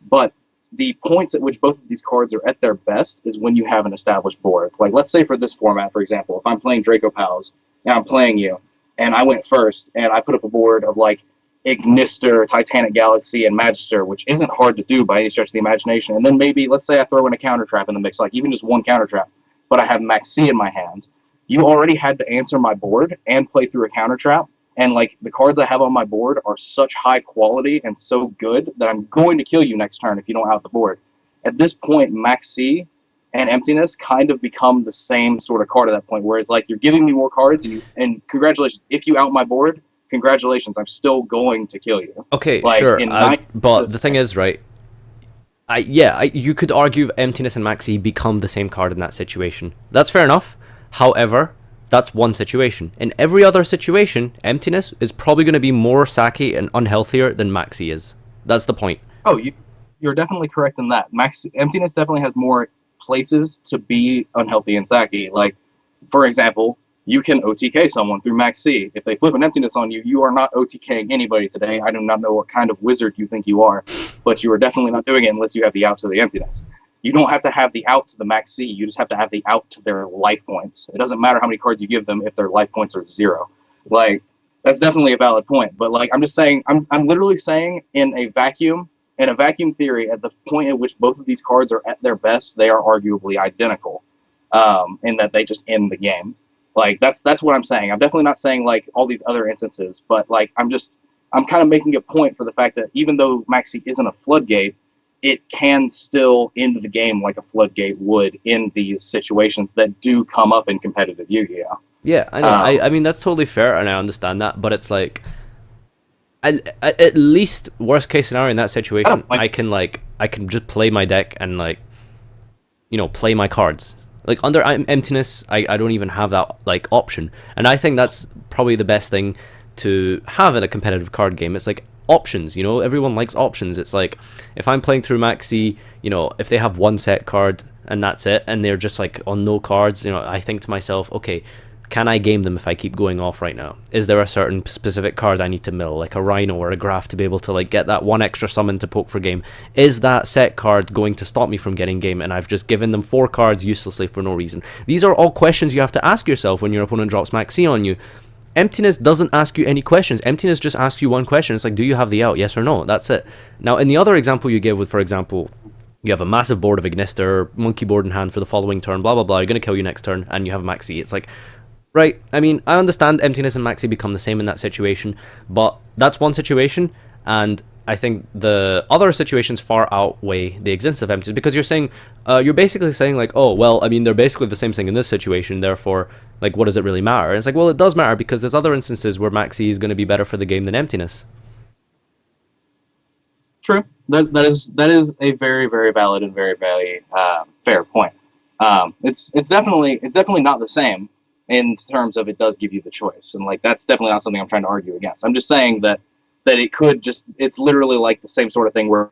But the points at which both of these cards are at their best is when you have an established board. Like, let's say for this format, for example, if I'm playing Draco Pals and I'm playing you, and I went first, and I put up a board of like Ignister, Titanic Galaxy, and Magister, which isn't hard to do by any stretch of the imagination. And then maybe, let's say I throw in a counter trap in the mix, like even just one counter trap, but I have max C in my hand. You already had to answer my board and play through a counter trap. And like the cards I have on my board are such high quality and so good that I'm going to kill you next turn if you don't out the board. At this point, max C and emptiness kind of become the same sort of card at that point, whereas like you're giving me more cards, and congratulations, if you out my board, congratulations, I'm still going to kill you. Okay, like, sure, but the thing is, right, you could argue emptiness and max C become the same card in that situation. That's fair enough. However, that's one situation. In every other situation, emptiness is probably going to be more sacky and unhealthier than max C is. That's the point. Oh, you're definitely correct in that. Emptiness definitely has more places to be unhealthy and sacky. Like, for example, you can OTK someone through max C. If they flip an emptiness on you, you are not OTKing anybody today. I do not know what kind of wizard you think you are, but you are definitely not doing it unless you have the out to the emptiness. You don't have to have the out to the max C. You just have to have the out to their life points. It doesn't matter how many cards you give them if their life points are 0. Like, that's definitely a valid point. But like, I'm just saying, I'm literally saying in a vacuum theory, at the point at which both of these cards are at their best, they are arguably identical, in that they just end the game. Like, that's what I'm saying. I'm definitely not saying like all these other instances, but like I'm kind of making a point for the fact that even though max C isn't a floodgate, it can still end the game like a floodgate would in these situations that do come up in competitive Yu-Gi-Oh! Yeah, I know. I mean, that's totally fair, and I understand that, but it's like, at least worst case scenario in that situation, I can just play my deck and like, play my cards. Like under emptiness, I don't even have that like option, and I think that's probably the best thing to have in a competitive card game. It's like options, everyone likes options. It's like if I'm playing through max C, if they have one set card and that's it, and they're just like on no cards, I think to myself, okay, can I game them if I keep going off right now? Is there a certain specific card I need to mill, like a Rhino or a Graph, to be able to like get that one extra summon to poke for game? Is that set card going to stop me from getting game, and I've just given them 4 cards uselessly for no reason? These are all questions you have to ask yourself when your opponent drops max C on you. Emptiness doesn't ask you any questions. Emptiness just asks you one question. It's like, do you have the out? Yes or no? That's it. Now, in the other example you give with, for example, you have a massive board of Ignister, monkey board in hand for the following turn, blah, blah, blah, you're going to kill you next turn, and you have max C. It's like, right, I mean, I understand emptiness and max C become the same in that situation, but that's one situation, and I think the other situations far outweigh the existence of empties, because you're basically saying like, oh well, I mean they're basically the same thing in this situation, therefore like what does it really matter? And it's like, well, it does matter because there's other instances where maxi is going to be better for the game than emptiness. True. That is a very, very valid and very, very fair point. It's definitely not the same in terms of it does give you the choice, and like that's definitely not something I'm trying to argue against. I'm just saying that it could just, it's literally like the same sort of thing where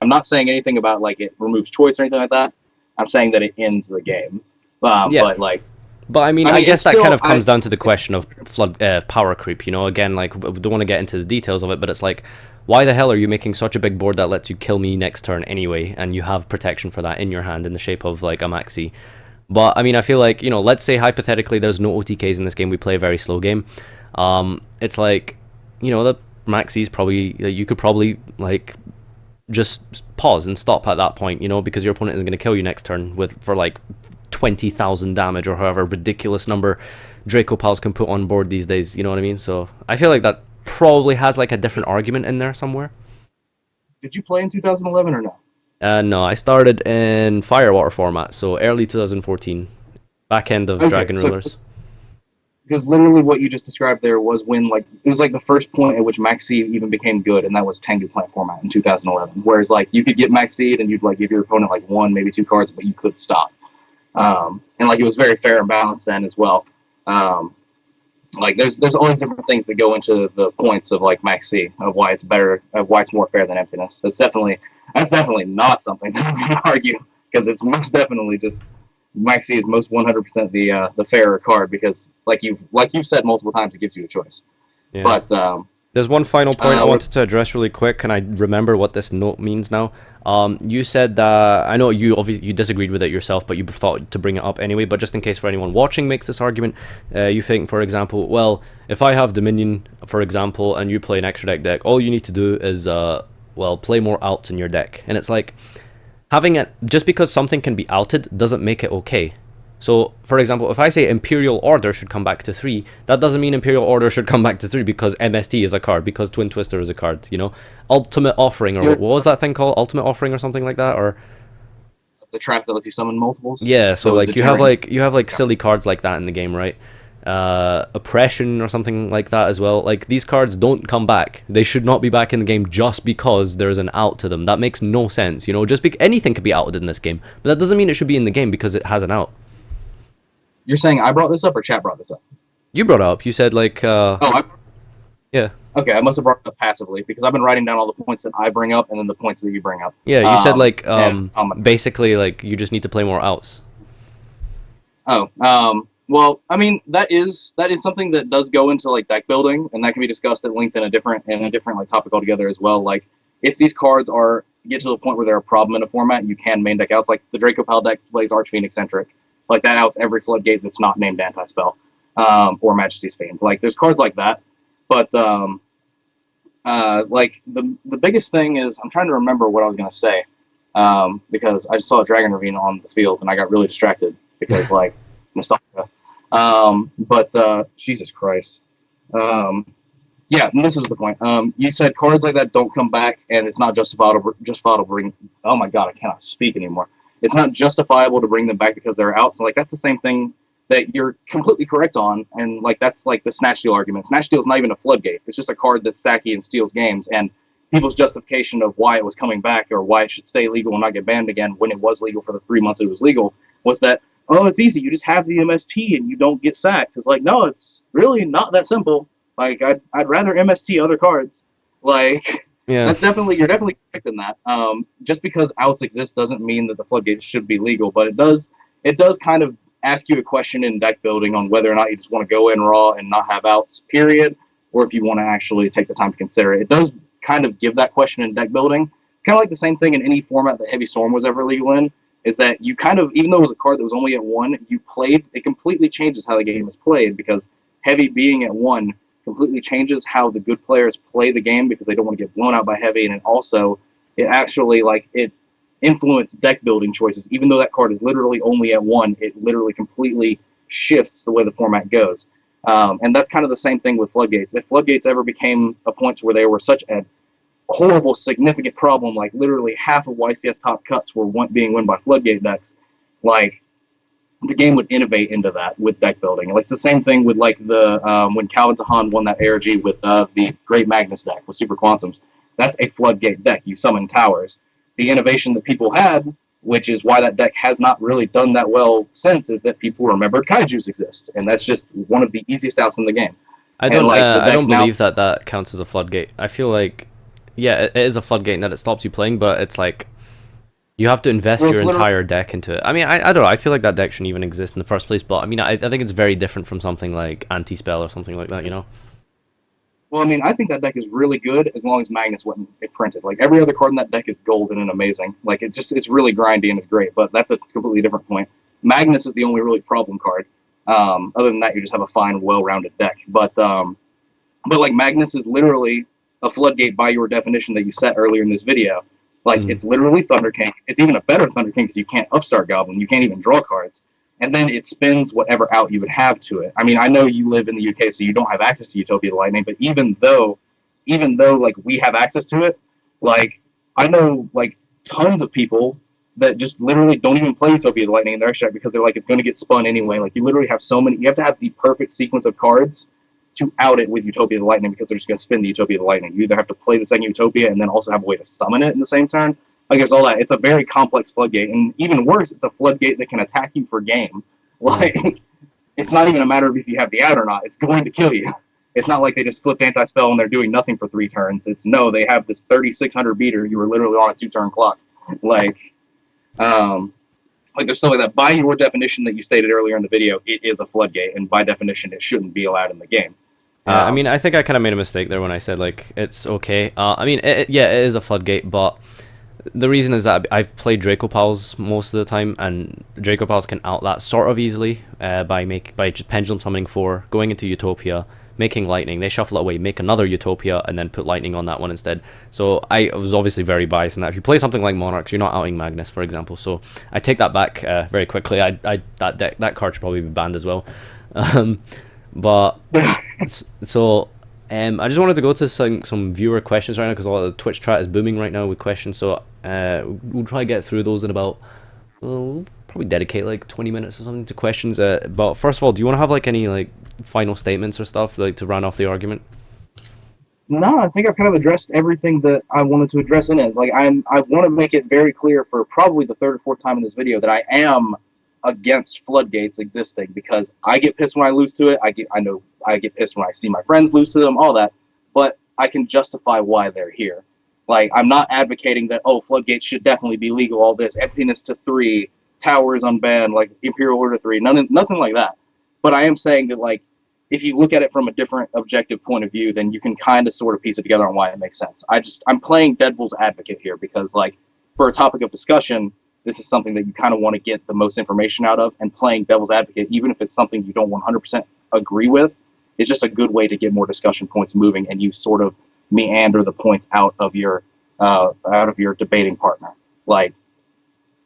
I'm not saying anything about like it removes choice or anything like that. I'm saying that it ends the game. Yeah. But like, But I mean, I guess that still, kind of comes down to the question of flood power creep. You know, again, like we don't want to get into the details of it, but it's like, why the hell are you making such a big board that lets you kill me next turn anyway, and you have protection for that in your hand in the shape of like a maxi? But I mean, I feel like, you know, let's say hypothetically there's no OTKs in this game, we play a very slow game. It's like, you know, the maxis probably, you could probably like just pause and stop at that point, you know, because your opponent is going to kill you next turn for like 20,000 damage or however ridiculous number Draco Pals can put on board these days, you know what I mean? So I feel like that probably has like a different argument in there somewhere. did you play in 2011 or no? No, I started in Firewater format, so early 2014, back end of Dragon Rulers. Because literally what you just described there was when, like, it was like the first point at which Max Seed even became good, and that was Tengu Plant format in 2011. Whereas, like, you could get Max Seed and you'd, like, give your opponent, like, 1, maybe 2 cards, but you could stop. And, like, it was very fair and balanced then as well. Like, there's always different things that go into the points of, like, Max C, of why it's better, of why it's more fair than Emptiness. That's definitely not something that I'm going to argue, because it's most definitely just... Max C is most 100% the fairer card because, like you've said multiple times, it gives you a choice. Yeah. But there's one final point I wanted to address really quick, and I remember what this note means now. You said that, I know you obviously you disagreed with it yourself, but you thought to bring it up anyway. But just in case for anyone watching makes this argument, you think, for example, well, if I have Dominion, for example, and you play an extra deck, all you need to do is well, play more outs in your deck, and it's like, having it, just because something can be outed doesn't make it okay. So, for example, if I say Imperial Order should come back to 3, that doesn't mean Imperial Order should come back to 3 because MST is a card, because Twin Twister is a card, you know? Ultimate Offering, or what was that thing called? Ultimate Offering or something like that, or... The trap that lets you summon multiples? Yeah, so like you have like silly cards like that in the game, right? Oppression or something like that as well. Like, these cards don't come back. They should not be back in the game just because there's an out to them. That makes no sense, you know? Just anything could be outed in this game, but that doesn't mean it should be in the game because it has an out. You're saying I brought this up or chat brought this up? You brought it up. You said like yeah. Okay, I must have brought it up passively because I've been writing down all the points that I bring up and then the points that you bring up. Yeah, you said like basically like you just need to play more outs. Well, I mean, that is something that does go into like deck building, and that can be discussed at length in a different like topic altogether as well. Like, if these cards get to the point where they're a problem in a format, you can main deck outs. Like the Draco Pal deck plays Archphoenix-centric, like that outs every floodgate that's not named anti-spell or Majesty's Fiend. Like, there's cards like that, but like the biggest thing is, I'm trying to remember what I was gonna say because I just saw a Dragon Ravine on the field and I got really distracted because like nostalgia. But Jesus Christ. Yeah, and this is the point. You said cards like that don't come back, and it's not justifiable to bring. Oh my God, I cannot speak anymore. It's not justifiable to bring them back because they're out. So like that's the same thing that you're completely correct on, and like that's like the Snatch Steal argument. Snatch Steal is not even a floodgate. It's just a card that's sacky and steals games, and people's justification of why it was coming back or why it should stay legal and not get banned again when it was legal for the 3 months it was legal was that, oh, it's easy. You just have the MST and you don't get sacks. It's like, no, it's really not that simple. Like, I'd rather MST other cards. Like, yeah, you're definitely correct in that. Just because outs exist doesn't mean that the floodgates should be legal, but it does kind of ask you a question in deck building on whether or not you just want to go in raw and not have outs, period, or if you want to actually take the time to consider it. It does kind of give that question in deck building. Kind of like the same thing in any format that Heavy Storm was ever legal in, is that you kind of, even though it was a card that was only at 1, it completely changes how the game is played, because Heavy being at 1 completely changes how the good players play the game because they don't want to get blown out by Heavy, and it actually, like, it influenced deck building choices. Even though that card is literally only at 1, it literally completely shifts the way the format goes. And that's kind of the same thing with Floodgates. If Floodgates ever became a point where they were such a horrible, significant problem, like literally half of YCS top cuts were being won by floodgate decks, like the game would innovate into that with deck building. Like, it's the same thing with like the when Calvin Tahan won that ARG with the Great Magnus deck with Super Quantums. That's a floodgate deck. You summon towers. The innovation that people had, which is why that deck has not really done that well since, is that people remembered kaijus exist, and that's just one of the easiest outs in the game. I And don't like I don't believe that that counts as a floodgate. I feel like, yeah, it is a floodgate in that it stops you playing, but it's like you have to invest Well, your it's literally- entire deck into it. I mean, I don't know. I feel like that deck shouldn't even exist in the first place, but I mean, I think it's very different from something like Anti-Spell or something like that, you know? Well, I mean, I think that deck is really good as long as Magnus wasn't printed. Like, every other card in that deck is golden and amazing. Like, it's really grindy and it's great, but that's a completely different point. Magnus is the only really problem card. Other than that, you just have a fine, well-rounded deck. But like, Magnus is literally a floodgate by your definition that you set earlier in this video. Like, it's literally Thunder King. It's even a better Thunder King because you can't Upstart Goblin. You can't even draw cards. And then it spins whatever out you would have to it. I mean, I know you live in the UK, so you don't have access to Utopia the Lightning, but even though like we have access to it, like I know like tons of people that just literally don't even play Utopia the Lightning in their deck because they're like, it's going to get spun anyway. Like, you literally have so many. You have to have the perfect sequence of cards to out it with Utopia the Lightning because they're just going to spin the Utopia the Lightning. You either have to play the second Utopia and then also have a way to summon it in the same turn. Like, there's all that. It's a very complex floodgate, and even worse, it's a floodgate that can attack you for game. Like, it's not even a matter of if you have the out or not. It's going to kill you. It's not like they just flipped anti-spell and they're doing nothing for 3 turns. It's no, they have this 3,600 beater. You were literally on a 2-turn clock. Like there's stuff like that. By your definition that you stated earlier in the video, it is a floodgate, and by definition, it shouldn't be allowed in the game. Yeah, I mean, I think I kind of made a mistake there when I said, like, it's okay. I mean, yeah, it is a floodgate, but the reason is that I've played Draco Pals most of the time, and Draco Pals can out that sort of easily by just pendulum summoning 4, going into Utopia, making lightning. They shuffle it away, make another Utopia, and then put lightning on that one instead. So I was obviously very biased in that. If you play something like Monarchs, you're not outing Magnus, for example. So I take that back very quickly. That card should probably be banned as well. But so I just wanted to go to some viewer questions right now because a lot of the Twitch chat is booming right now with questions. So we'll try to get through those in about, we'll probably dedicate like 20 minutes or something to questions. But first of all, do you want to have like any like final statements or stuff like to round off the argument? No, I think I've kind of addressed everything that I wanted to address in it. Like, I want to make it very clear for probably the 3rd or 4th time in this video that I am against floodgates existing, because I get pissed when I lose to it. I know I get pissed when I see my friends lose to them, all that, but I can justify why they're here. Like, I'm not advocating that, oh, floodgates should definitely be legal, all this emptiness to 3, towers unbanned, like Imperial Order 3, nothing like that. But I am saying that, like, if you look at it from a different objective point of view, then you can kind of sort of piece it together on why it makes sense. I'm playing devil's advocate here because, like, for a topic of discussion, this is something that you kind of want to get the most information out of, and playing devil's advocate, even if it's something you don't 100% agree with, is just a good way to get more discussion points moving, and you sort of meander the points out of your debating partner. Like,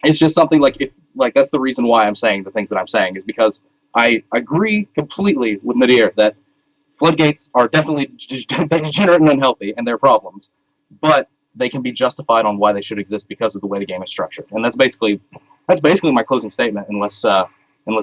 it's just something like, if like, that's the reason why I'm saying the things that I'm saying, is because I agree completely with Nadir that floodgates are definitely degenerate and unhealthy, and they're problems, but they can be justified on why they should exist because of the way the game is structured. And that's basically my closing statement, unless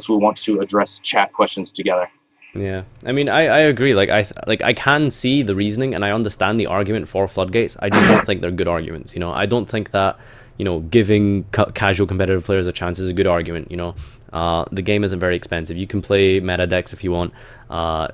we want to address chat questions together. Yeah, I mean, I agree. Like, I can see the reasoning and I understand the argument for floodgates. I just don't think they're good arguments. You know, I don't think that, you know, giving casual competitive players a chance is a good argument. You know, the game isn't very expensive. You can play meta decks if you want.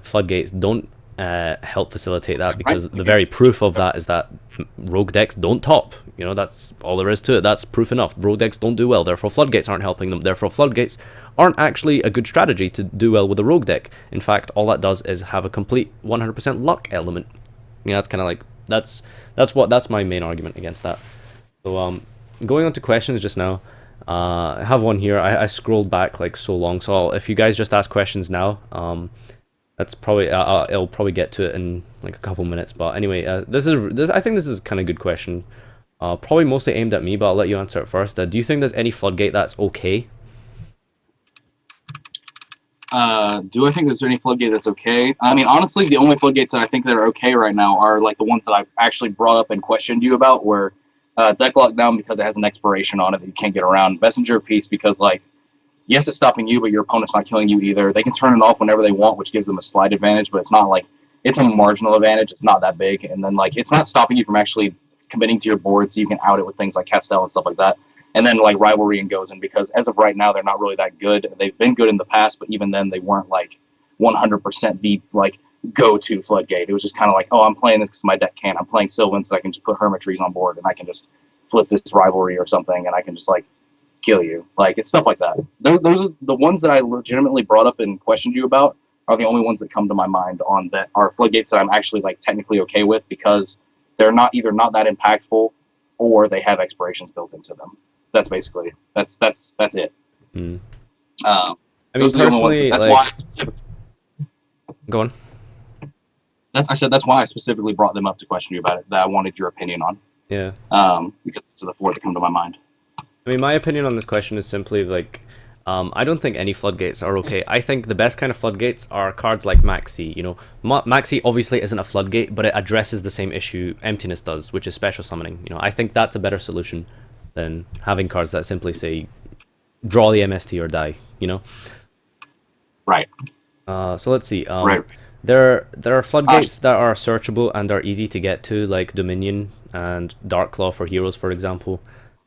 Floodgates don't help facilitate that, because the very proof of that is that rogue decks don't top. You know, that's all there is to it. That's proof enough. Rogue decks don't do well, therefore floodgates aren't helping them. Therefore floodgates aren't actually a good strategy to do well with a rogue deck. In fact, all that does is have a complete 100% luck element. Yeah, that's kind of like, that's my main argument against that. So going on to questions just now. I have one here. I scrolled back like so long, so if you guys just ask questions now, that's probably it'll probably get to it in like a couple minutes. But anyway, I think this is kind of a good question. Probably mostly aimed at me, but I'll let you answer it first. Do you think there's any floodgate that's okay? Do I think there's any floodgate that's okay? I mean, honestly, the only floodgates that I think that are okay right now are like the ones that I've actually brought up and questioned you about, where deck lockdown because it has an expiration on it that you can't get around. Messenger of Peace because, like, yes, it's stopping you, but your opponent's not killing you either. They can turn it off whenever they want, which gives them a slight advantage, but it's not like it's a marginal advantage. It's not that big, and then like it's not stopping you from actually committing to your board, so you can out it with things like Castel and stuff like that. And then like Rivalry and Gozen, because as of right now, they're not really that good. They've been good in the past, but even then, they weren't like 100% the like go-to floodgate. It was just kind of like, oh, I'm playing this because my deck can't. I'm playing Sylvan, so I can just put Hermitries on board, and I can just flip this Rivalry or something, and I can just like kill you. Like, it's stuff like that. Those are the ones that I legitimately brought up and questioned you about are the only ones that come to my mind on that are floodgates that I'm actually like technically okay with because they're not either not that impactful or they have expirations built into them. That's basically that's it. Mm. I mean, those are the only ones personally, that's like, why go on. That's why I specifically brought them up to question you about it. That I wanted your opinion on. Yeah. Because it's the four that come to my mind. I mean, my opinion on this question is simply like, I don't think any floodgates are okay. I think the best kind of floodgates are cards like Maxi. You know, Maxi obviously isn't a floodgate, but it addresses the same issue Emptiness does, which is special summoning. You know, I think that's a better solution than having cards that simply say, draw the MST or die. You know. Right. So let's see. Right. There are floodgates that are searchable and are easy to get to, like Dominion and Darklaw for heroes, for example.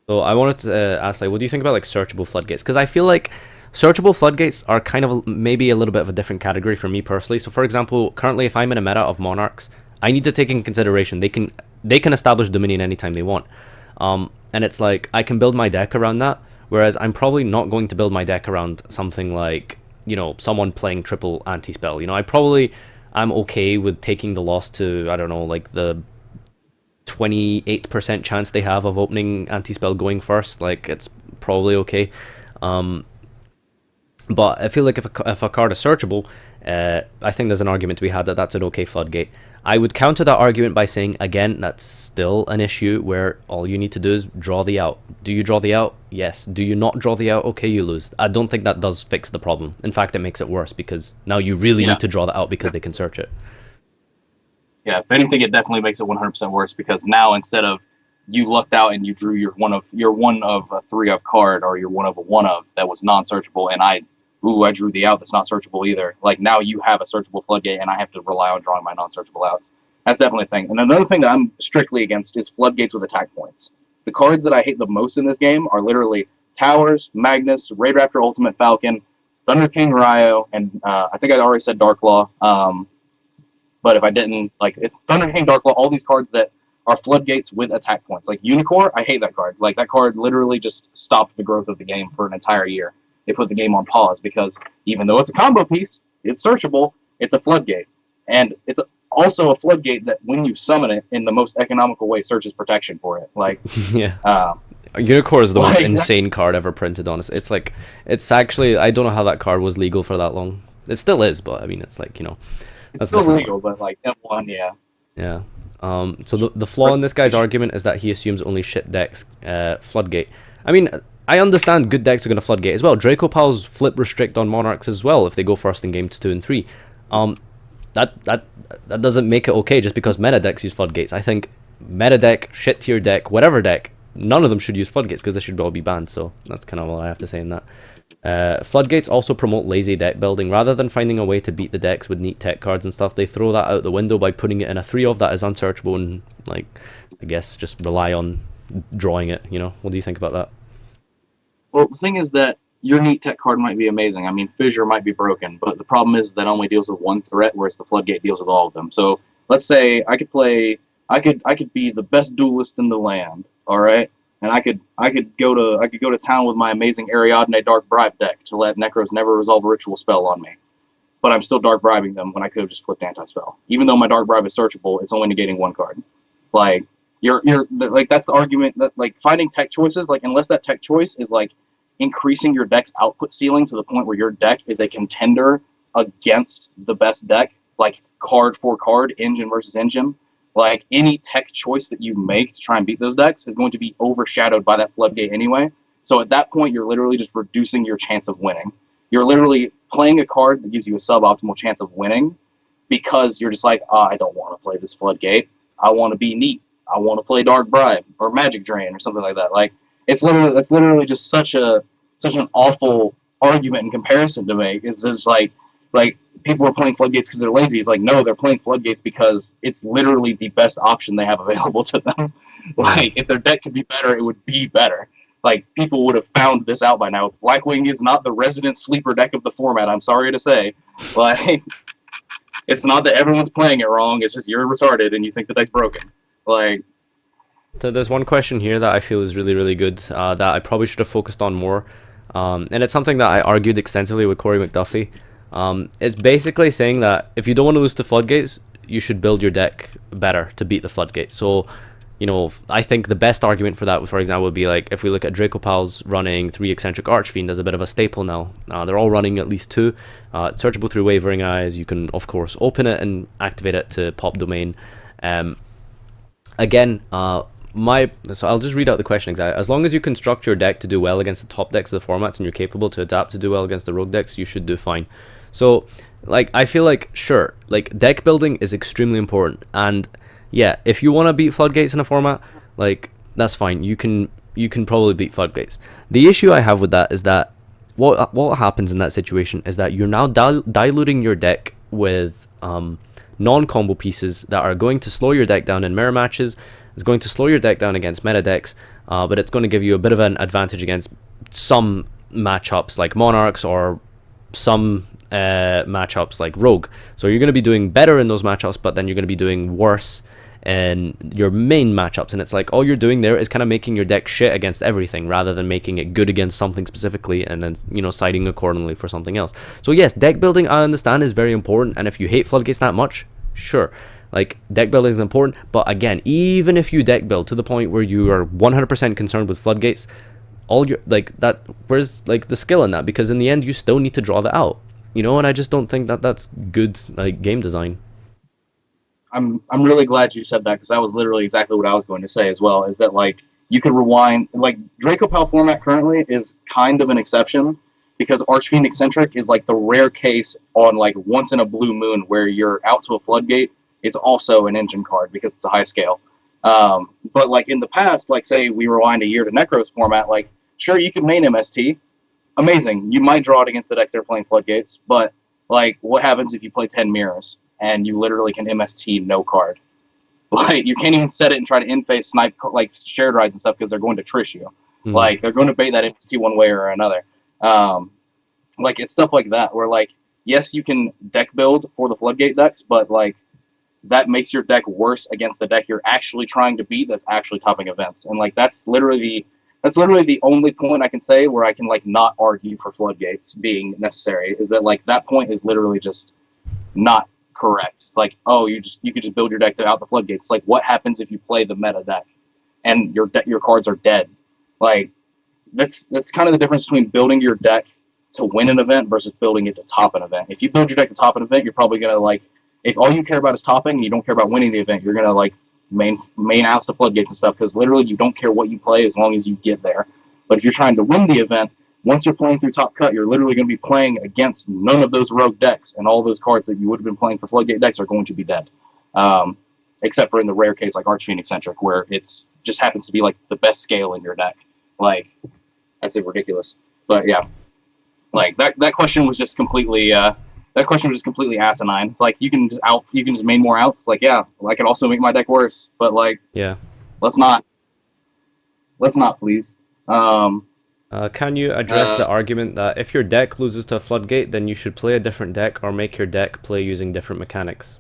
So I wanted to ask, like, what do you think about like searchable floodgates? Because I feel like searchable floodgates are kind of maybe a little bit of a different category for me personally. So for example, currently if I'm in a meta of Monarchs, I need to take in consideration they can establish Dominion anytime they want. And it's like I can build my deck around that, whereas I'm probably not going to build my deck around something like, you know, someone playing triple anti-spell. You know, I'm okay with taking the loss to, I don't know, like the 28% chance they have of opening anti-spell going first. Like, it's probably okay. But I feel like if a card is searchable, I think there's an argument to be had that that's an okay floodgate. I would counter that argument by saying, again, that's still an issue where all you need to do is draw the out. Do you draw the out? Yes. Do you not draw the out? Okay, you lose. I don't think that does fix the problem. In fact, it makes it worse because now you really need to draw the out because they can search it. Yeah, if anything, it definitely makes it 100% worse because now instead of you lucked out and you drew your one of a 3 of card or your one of a 1 of that was non-searchable and I drew the out that's not searchable either. Like, now you have a searchable floodgate and I have to rely on drawing my non-searchable outs. That's definitely a thing. And another thing that I'm strictly against is floodgates with attack points. The cards that I hate the most in this game are literally Towers, Magnus, Raid Raptor Ultimate Falcon, Thunder King Ryo, and I think I already said Darklaw. But if I didn't, like, Thunder King, Darklaw, all these cards that are floodgates with attack points. Like Unicorn, I hate that card. Like, that card literally just stopped the growth of the game for an entire year. It put the game on pause because even though it's a combo piece, it's searchable, it's a floodgate. And it's also a floodgate that when you summon it in the most economical way, searches protection for it. Like, yeah. Unicorn is the most insane card ever printed on it. It's like, it's actually, I don't know how that card was legal for that long. It still is, but I mean, it's like, you know. It's still legal, but like M1, yeah. Yeah. So the flaw in this guy's argument is that he assumes only shit decks floodgate. I mean, I understand good decks are going to floodgate as well. Draco Pals flip restrict on Monarchs as well if they go first in games 2 and 3. That doesn't make it okay just because meta decks use floodgates. I think meta deck, shit tier deck, whatever deck, none of them should use floodgates because they should all be banned. So that's kind of all I have to say in that. Floodgates also promote lazy deck building. Rather than finding a way to beat the decks with neat tech cards and stuff, they throw that out the window by putting it in a 3-of that is unsearchable and, like, I guess just rely on drawing it, you know? What do you think about that? Well, the thing is that your neat tech card might be amazing. I mean, Fissure might be broken, but the problem is that only deals with one threat, whereas the Floodgate deals with all of them. So let's say I could be the best duelist in the land, all right? And I could go to town with my amazing Ariadne Dark Bribe deck to let Necros never resolve a ritual spell on me. But I'm still dark bribing them when I could have just flipped anti-spell. Even though my dark bribe is searchable, it's only negating one card. Like, you're like, that's the argument that, like, finding tech choices, like, unless that tech choice is like increasing your deck's output ceiling to the point where your deck is a contender against the best deck, like card for card, engine versus engine. Like, any tech choice that you make to try and beat those decks is going to be overshadowed by that floodgate anyway. So at that point, you're literally just reducing your chance of winning. You're literally playing a card that gives you a suboptimal chance of winning because you're just like, oh, I don't want to play this floodgate. I want to be neat. I want to play Dark Bribe or Magic Drain or something like that. Like that's literally just such an awful argument in comparison to make. Is just like people are playing floodgates because they're lazy. It's like, no, they're playing floodgates because it's literally the best option they have available to them. Like if their deck could be better, it would be better. Like people would have found this out by now. Blackwing is not the resident sleeper deck of the format. I'm sorry to say, like it's not that everyone's playing it wrong. It's just you're retarded and you think the deck's broken. Like, so there's one question here that I feel is really, really good that I probably should have focused on more. And it's something that I argued extensively with Corey McDuffie. It's basically saying that if you don't want to lose to floodgates, you should build your deck better to beat the floodgates. So, you know, I think the best argument for that, for example, would be like if we look at Dracopals running 3 Eccentric Archfiend as a bit of a staple now. They're all running at least 2. Searchable through Wavering Eyes. You can, of course, open it and activate it to pop Domain. Again, so I'll just read out the question exactly. As long as you construct your deck to do well against the top decks of the formats and you're capable to adapt to do well against the rogue decks, you should do fine. So, like, I feel like, sure, like, deck building is extremely important. And, yeah, if you want to beat floodgates in a format, like, that's fine. You can probably beat floodgates. The issue I have with that is that what happens in that situation is that you're now diluting your deck with non-combo pieces that are going to slow your deck down in mirror matches. It's going to slow your deck down against meta decks, but it's going to give you a bit of an advantage against some matchups like Monarchs or some matchups like Rogue. So you're going to be doing better in those matchups, but then you're going to be doing worse in your main matchups. And it's like all you're doing there is kind of making your deck shit against everything rather than making it good against something specifically and then, you know, siding accordingly for something else. So yes, deck building, I understand, is very important. And if you hate floodgates that much, sure. Like, deck building is important, but again, even if you deck build to the point where you are 100% concerned with floodgates, all your, like, that, where's, like, the skill in that? Because in the end, you still need to draw that out, you know, and I just don't think that that's good, like, game design. I'm really glad you said that because that was literally exactly what I was going to say as well, is that, like, you could rewind, like, Dracopal format currently is kind of an exception because Archfiend Eccentric is, like, the rare case on, like, once in a blue moon where you're out to a floodgate is also an engine card because it's a high scale. But like in the past, like say we rewind a year to Necros format, like sure you can main MST, amazing. You might draw it against the decks that are playing floodgates, but like what happens if you play 10 mirrors and you literally can MST no card? Like you can't even set it and try to in-face snipe like shared rides and stuff because they're going to trish you. Like they're going to bait that MST one way or another. Like it's stuff like that where like yes you can deck build for the floodgate decks, but like that makes your deck worse against the deck you're actually trying to beat that's actually topping events. And like that's literally the only point I can say where I can like not argue for floodgates being necessary, is that like that point is literally just not correct. It's like, oh, you could just build your deck to out the floodgates. It's like what happens if you play the meta deck and your cards are dead? Like that's kind of the difference between building your deck to win an event versus building it to top an event. If you build your deck to top an event, you're probably gonna like, if all you care about is topping and you don't care about winning the event, you're going to like main outs the floodgates and stuff because literally you don't care what you play as long as you get there. But if you're trying to win the event, once you're playing through top cut, you're literally going to be playing against none of those rogue decks, and all those cards that you would have been playing for floodgate decks are going to be dead. Except for in the rare case like Archfiend Eccentric where it's just happens to be like the best scale in your deck. Like that's ridiculous. But yeah, like that question was just completely asinine. It's like you can just main more outs. It's like, yeah, I could also make my deck worse, but like, yeah, let's not, please. Can you address the argument that if your deck loses to a floodgate, then you should play a different deck or make your deck play using different mechanics?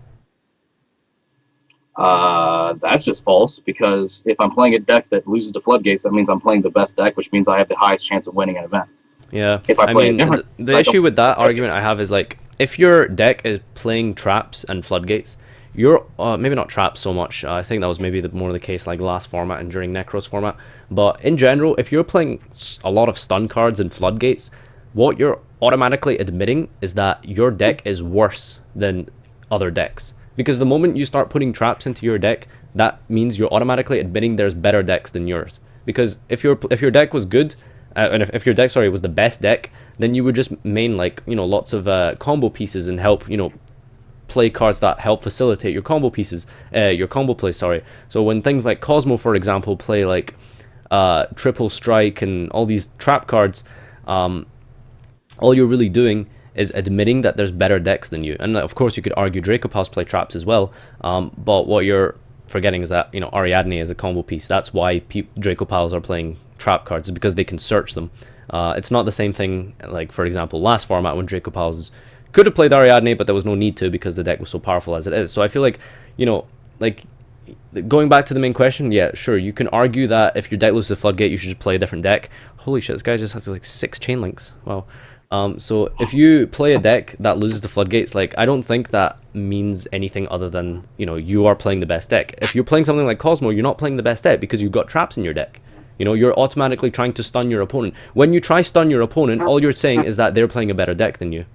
That's just false, because if I'm playing a deck that loses to floodgates, that means I'm playing the best deck, which means I have the highest chance of winning an event. Yeah, if I play a different, the issue with that argument I have is like, if your deck is playing traps and floodgates, you're maybe not traps so much. I think that was maybe more the case like last format and during Necros format. But in general, if you're playing a lot of stun cards and floodgates, what you're automatically admitting is that your deck is worse than other decks. Because the moment you start putting traps into your deck, that means you're automatically admitting there's better decks than yours. Because if your deck was good, and if your deck, sorry, was the best deck, then you would just main like, you know, lots of combo pieces and help, you know, play cards that help facilitate your combo pieces, your combo play, sorry. So when things like Cosmo, for example, play like triple strike and all these trap cards, all you're really doing is admitting that there's better decks than you. And of course you could argue Dracopals play traps as well, but what you're forgetting is that, you know, Ariadne is a combo piece. That's why Dracopals are playing trap cards, is because they can search them. It's not the same thing like, for example, last format when Dracopals could have played Ariadne, but there was no need to because the deck was so powerful as it is. So I feel like, you know, like going back to the main question, yeah, sure, you can argue that if your deck loses the Floodgate, you should just play a different deck. Holy shit, this guy just has like 6 chain links. Wow. So if you play a deck that loses the Floodgates, like, I don't think that means anything other than, you know, you are playing the best deck. If you're playing something like Cosmo, you're not playing the best deck because you've got traps in your deck. You know, you're automatically trying to stun your opponent. When you try stun your opponent, all you're saying is that they're playing a better deck than you.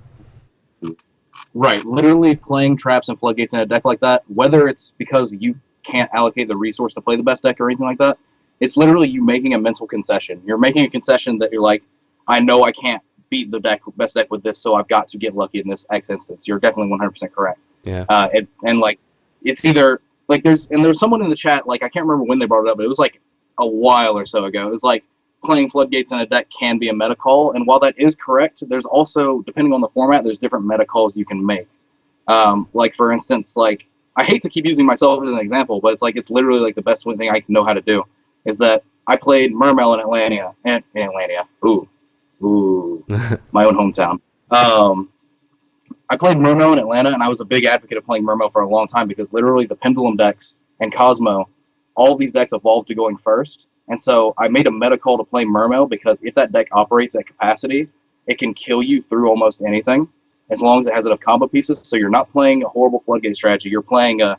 Right, literally playing traps and floodgates in a deck like that, whether it's because you can't allocate the resource to play the best deck or anything like that, it's literally you making a mental concession. You're making a concession that you're like, I know I can't beat the best deck with this, so I've got to get lucky in this X instance. You're definitely 100% correct. Yeah. And like, it's either like there's someone in the chat, like, I can't remember when they brought it up, but it was like a while or so ago. It was like playing floodgates in a deck can be a meta call, and while that is correct, there's also, depending on the format, there's different meta calls you can make. Like for instance, like, I hate to keep using myself as an example, but it's like, it's literally like the best thing I know how to do is that I played Mermail in Atlanta, my own hometown. I played Mermail in Atlanta, and I was a big advocate of playing Mermail for a long time because literally the Pendulum decks and Cosmo, all of these decks evolved to going first. And so I made a meta call to play Mermail because if that deck operates at capacity, it can kill you through almost anything as long as it has enough combo pieces. So you're not playing a horrible Floodgate strategy. You're playing a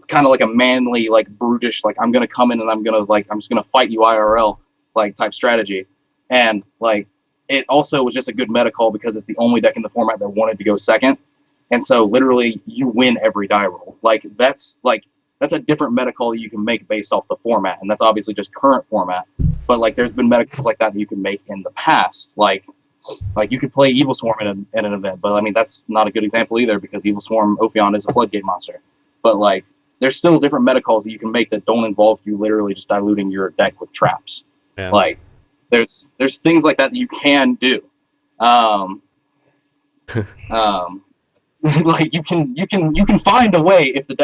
kind of like a manly, like brutish, like I'm going to come in and I'm just going to fight you IRL like type strategy. And like, it also was just a good meta call because it's the only deck in the format that wanted to go second. And so literally you win every die roll. Like that's a different meta call you can make based off the format. And that's obviously just current format. But like there's been meta calls like that you can make in the past. Like you could play Evil Swarm in an event, but I mean that's not a good example either because Evil Swarm Ophion is a Floodgate monster. But like there's still different meta calls that you can make that don't involve you literally just diluting your deck with traps. Yeah. Like there's things like that you can do. Like you can find a way if the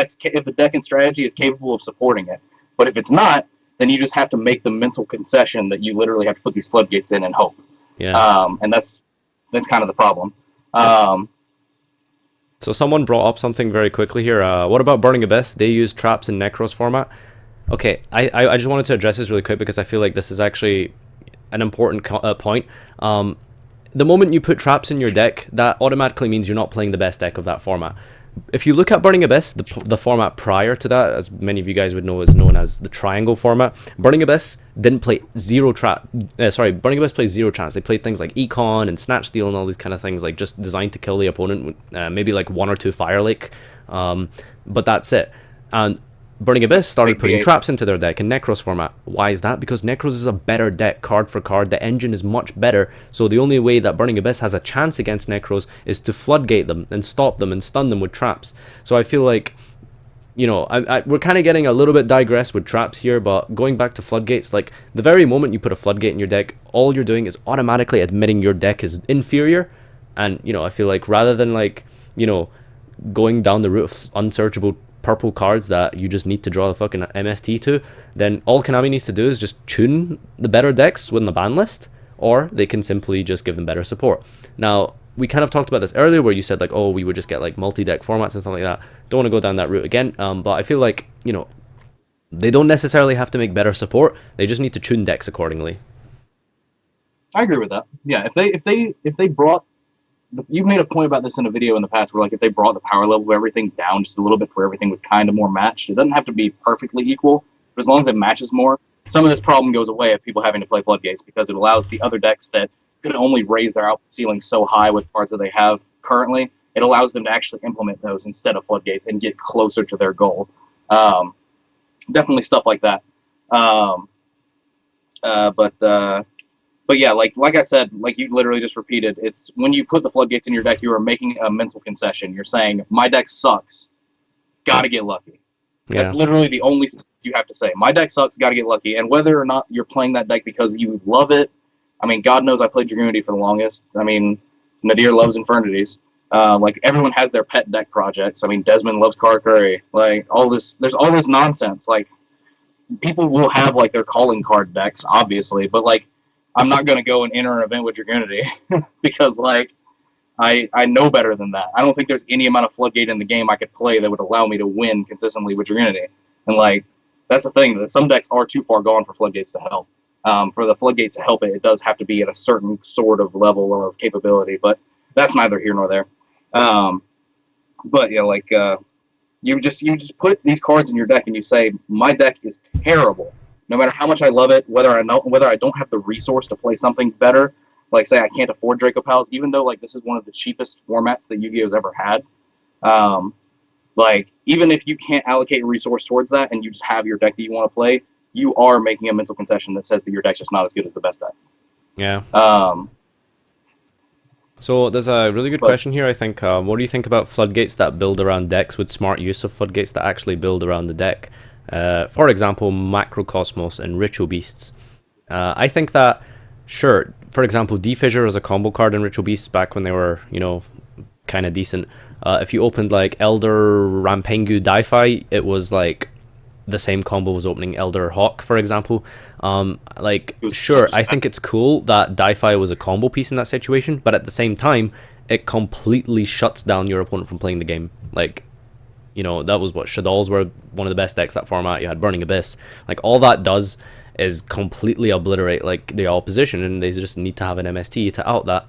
deck and strategy is capable of supporting it. But if it's not, then you just have to make the mental concession that you literally have to put these floodgates in and hope. Yeah. And that's kind of the problem. So someone brought up something very quickly here. What about Burning Abyss? They use traps in Necros format. Okay, I just wanted to address this really quick because I feel like this is actually an important point. The moment you put traps in your deck, that automatically means you're not playing the best deck of that format. If you look at Burning Abyss, the format prior to that, as many of you guys would know, is known as the Triangle format. Burning Abyss didn't play Burning Abyss plays zero traps. They played things like Econ and Snatch Steal and all these kind of things, like just designed to kill the opponent, maybe like 1 or 2 Fire Lake, but that's it. And Burning Abyss started putting traps into their deck in Necros format. Why is that? Because Necros is a better deck, card for card. The engine is much better. So the only way that Burning Abyss has a chance against Necros is to floodgate them and stop them and stun them with traps. So I feel like, you know, we're kind of getting a little bit digressed with traps here, but going back to floodgates, like the very moment you put a floodgate in your deck, all you're doing is automatically admitting your deck is inferior. And, you know, I feel like rather than like, you know, going down the route of unsearchable purple cards that you just need to draw the fucking MST to, then all Konami needs to do is just tune the better decks within the ban list, or they can simply just give them better support. Now, we kind of talked about this earlier where you said like, oh, we would just get like multi-deck formats and stuff like that. Don't want to go down that route again, but I feel like, you know, they don't necessarily have to make better support, they just need to tune decks accordingly. I agree with that. Yeah, if they brought you made a point about this in a video in the past where like if they brought the power level of everything down just a little bit where everything was kind of more matched. It doesn't have to be perfectly equal, but as long as it matches more, some of this problem goes away of people having to play floodgates because it allows the other decks that could only raise their output ceiling so high with cards that they have currently, it allows them to actually implement those instead of floodgates and get closer to their goal. Definitely stuff like that. But yeah, like I said, like you literally just repeated, it's when you put the floodgates in your deck, you are making a mental concession. You're saying my deck sucks, gotta get lucky. That's Yeah. literally the only sentence you have to say. My deck sucks, gotta get lucky. And whether or not you're playing that deck because you love it, I mean, God knows I played Dragoonity for the longest. I mean, Nadir loves Infernities. Like everyone has their pet deck projects. I mean, Desmond loves Kara Curry. Like all this, there's all this nonsense. Like people will have like their calling card decks, obviously, but like I'm not gonna go and enter an event with Dragoonity because like I know better than that. I don't think there's any amount of floodgate in the game I could play that would allow me to win consistently with Dragoonity. And like that's the thing. Some decks are too far gone for floodgates to help. For the floodgate to help it, it does have to be at a certain sort of level of capability, but that's neither here nor there. But yeah, like you just put these cards in your deck and you say my deck is terrible. No matter how much I love it, whether I don't have the resource to play something better, like say I can't afford Draco Pals, even though like this is one of the cheapest formats that Yu-Gi-Oh's ever had. Like even if you can't allocate a resource towards that and you just have your deck that you want to play, you are making a mental concession that says that your deck's just not as good as the best deck. Yeah. So there's a really good question here, I think. What do you think about floodgates that build around decks with smart use of floodgates that actually build around the deck? For example, Macrocosmos and Ritual Beasts. I think that, sure, for example, Defissure was a combo card in Ritual Beasts back when they were, you know, kind of decent. If you opened like Elder Rampengu Dai-Fi, it was like the same combo was opening Elder Hawk, for example. Like, sure, I think it's cool that Dai-Fi was a combo piece in that situation, but at the same time, it completely shuts down your opponent from playing the game. Like, you know, that was what Shaddolls were one of the best decks that format. You had Burning Abyss. Like, all that does is completely obliterate like the opposition, and they just need to have an MST to out that.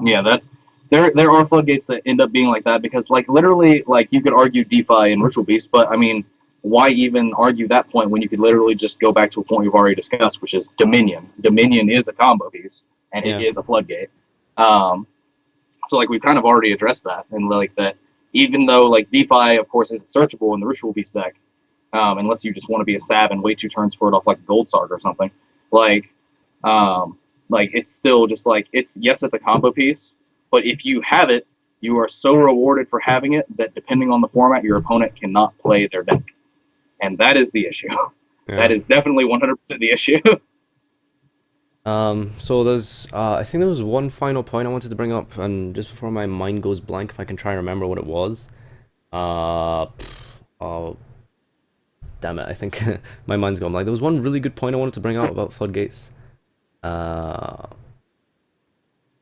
Yeah, that there are floodgates that end up being like that because like literally like you could argue DeFi and Ritual Beast, but I mean, why even argue that point when you could literally just go back to a point we've already discussed, which is Dominion. Dominion is a combo piece and it is a floodgate. So like we've kind of already addressed that, and like that even though like DeFi of course isn't searchable in the Ritual Beast deck, unless you just want to be a sab and wait 2 turns for it off like Gold Sarg or something. Like it's still just like it's a combo piece, but if you have it, you are so rewarded for having it that depending on the format, your opponent cannot play their deck, and that is the issue. Yeah. That is definitely 100% the issue. So there's I think there was one final point I wanted to bring up, and just before my mind goes blank, if I can try and remember what it was. Oh, damn it! I think my mind's gone. Like there was one really good point I wanted to bring up about floodgates. Damn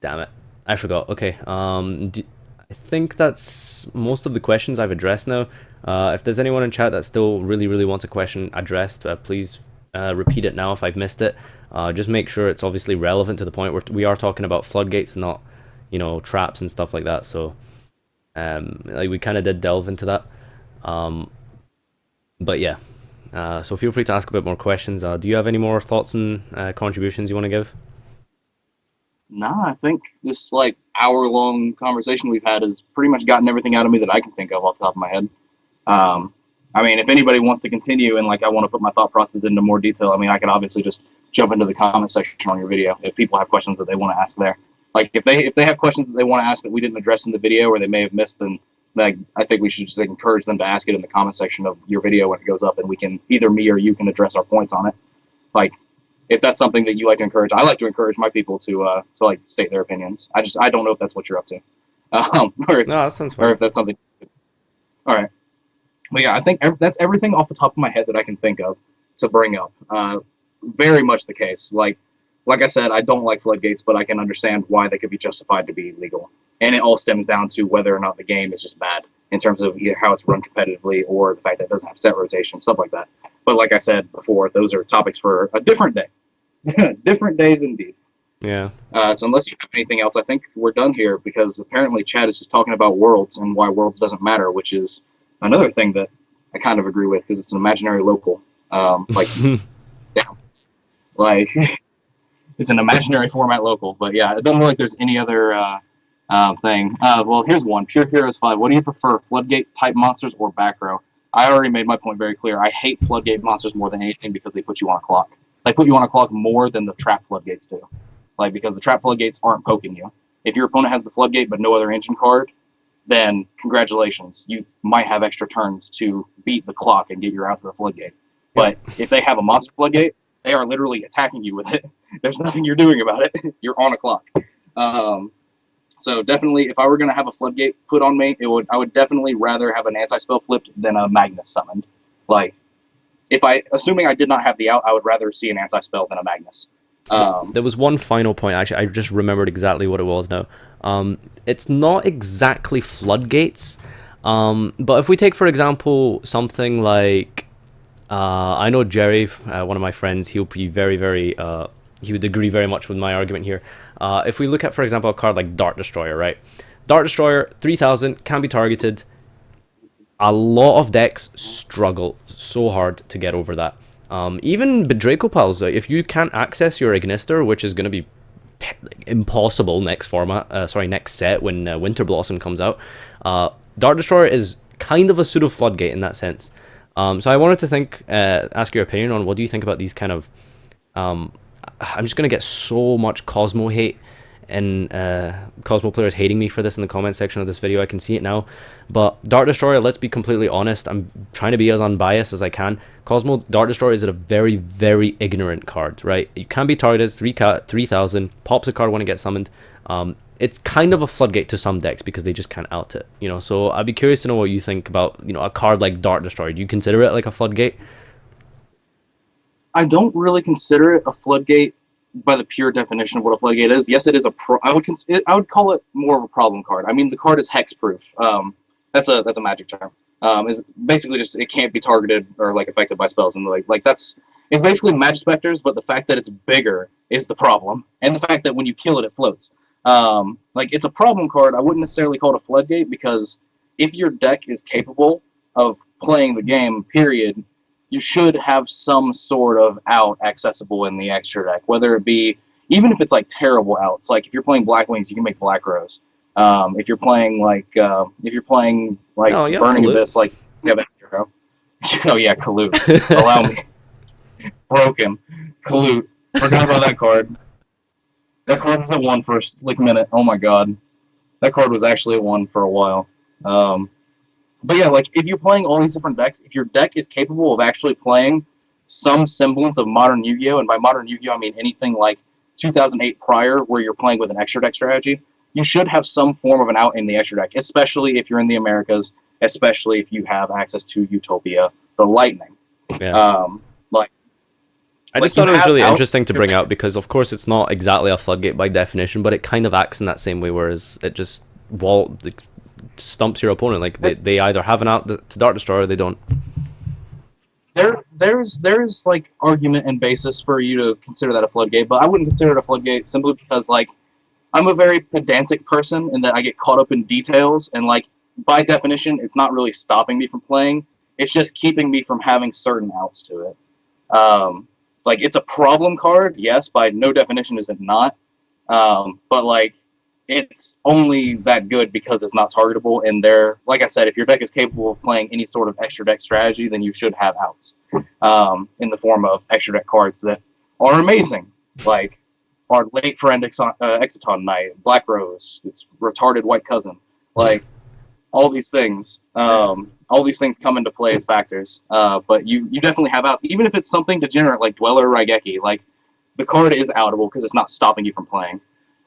it, I forgot. Okay. I think that's most of the questions I've addressed now. If there's anyone in chat that still really wants a question addressed, please repeat it now if I've missed it. Just make sure it's obviously relevant to the point where we are talking about floodgates, not, you know, traps and stuff like that. So, like we kind of did delve into that. But yeah, so feel free to ask a bit more questions. Do you have any more thoughts and contributions you want to give? Nah, I think this like hour-long conversation we've had has pretty much gotten everything out of me that I can think of off the top of my head. I mean, if anybody wants to continue and like I want to put my thought process into more detail, I mean, I can obviously just jump into the comment section on your video if people have questions that they want to ask there. Like if they have questions that they want to ask that we didn't address in the video or they may have missed, then like I think we should just like, encourage them to ask it in the comment section of your video when it goes up, and we can either me or you can address our points on it. Like if that's something that you like to encourage, I like to encourage my people to like state their opinions. I don't know if that's what you're up to, or if, no, that sounds fine. Or if that's something. All right. But yeah, I think that's everything off the top of my head that I can think of to bring up. Very much the case. Like I said, I don't like floodgates, but I can understand why they could be justified to be legal. And it all stems down to whether or not the game is just bad in terms of either how it's run competitively or the fact that it doesn't have set rotation, stuff like that. But like I said before, those are topics for a different day. Different days indeed. Yeah. So unless you have anything else, I think we're done here because apparently Chad is just talking about worlds and why worlds doesn't matter, which is another thing that I kind of agree with because it's an imaginary local. Like, yeah, like it's an imaginary format local. But yeah, it doesn't look like there's any other thing. Well, here's one. Pure Heroes 5. What do you prefer, floodgates type monsters or back row? I already made my point very clear. I hate floodgate monsters more than anything because they put you on a clock. They put you on a clock more than the trap floodgates do. Like, because the trap floodgates aren't poking you. If your opponent has the floodgate but no other engine card, then congratulations. You might have extra turns to beat the clock and get you out to the floodgate. But if they have a monster floodgate, they are literally attacking you with it. There's nothing you're doing about it. You're on a clock. So definitely, if I were going to have a floodgate put on me, I would definitely rather have an anti-spell flipped than a Magnus summoned. Like, assuming I did not have the out, I would rather see an anti-spell than a Magnus. There was one final point, actually. I just remembered exactly what it was now. It's not exactly floodgates, but if we take, for example, something like... I know Jerry, one of my friends, he'll be he would agree very much with my argument here. If we look at, for example, a card like Dart Destroyer, right? Dart Destroyer, 3000, can be targeted. A lot of decks struggle so hard to get over that. Even Draco Pals, if you can't access your Ignister, which is going to be impossible next set when Winter Blossom comes out, Dart Destroyer is kind of a pseudo floodgate in that sense. So I wanted to ask your opinion on what do you think about these kind of... I'm just going to get so much Cosmo hate and Cosmo players hating me for this in the comment section of this video. I can see it now. But Dart Destroyer, let's be completely honest. I'm trying to be as unbiased as I can. Cosmo Dart Destroyer is a very, very ignorant card, right? You can be targeted, 3000, pops a card when it gets summoned. It's kind of a floodgate to some decks because they just can't out it, you know. So I'd be curious to know what you think about, you know, a card like Dart Destroyer. Do you consider it like a floodgate? I don't really consider it a floodgate by the pure definition of what a floodgate is. Yes, it is I would call it more of a problem card. I mean, the card is hexproof. That's a magic term. Is basically just it can't be targeted or like affected by spells, and it's basically Magic Specters, but the fact that it's bigger is the problem, and the fact that when you kill it, it floats. It's a problem card. I wouldn't necessarily call it a floodgate, because if your deck is capable of playing the game, period, you should have some sort of out accessible in the extra deck, whether it be, even if it's like terrible outs, like if you're playing Black Wings, you can make Black Rose. If you're playing Burning Abyss, like Seven Hero. Oh yeah, Kalute. Allow me. Broken. Kalute. Forgot about that card. That card was a 1 for a slick minute. Oh my god. That card was actually a 1 for a while. But yeah, like, if you're playing all these different decks, if your deck is capable of actually playing some semblance of modern Yu-Gi-Oh!, and by modern Yu-Gi-Oh! I mean anything like 2008 prior, where you're playing with an extra deck strategy, you should have some form of an out in the extra deck, especially if you're in the Americas, especially if you have access to Utopia, the Lightning. Yeah. I just thought it was really interesting to bring out, because of course it's not exactly a floodgate by definition, but it kind of acts in that same way, whereas it just stumps your opponent. Like they either have an out to Dart Destroyer or they don't. There's like argument and basis for you to consider that a floodgate, but I wouldn't consider it a floodgate simply because, like, I'm a very pedantic person in that I get caught up in details, and like by definition it's not really stopping me from playing, it's just keeping me from having certain outs to it. Like, it's a problem card, yes, by no definition is it not, but like it's only that good because it's not targetable, and like I said, if your deck is capable of playing any sort of extra deck strategy, then you should have outs in the form of extra deck cards that are amazing, like our late friend Exciton Knight, Black Rose, its retarded white cousin, like all these things come into play as factors, but you definitely have outs, even if it's something degenerate like Dweller Raigeki. Like, the card is outable because it's not stopping you from playing.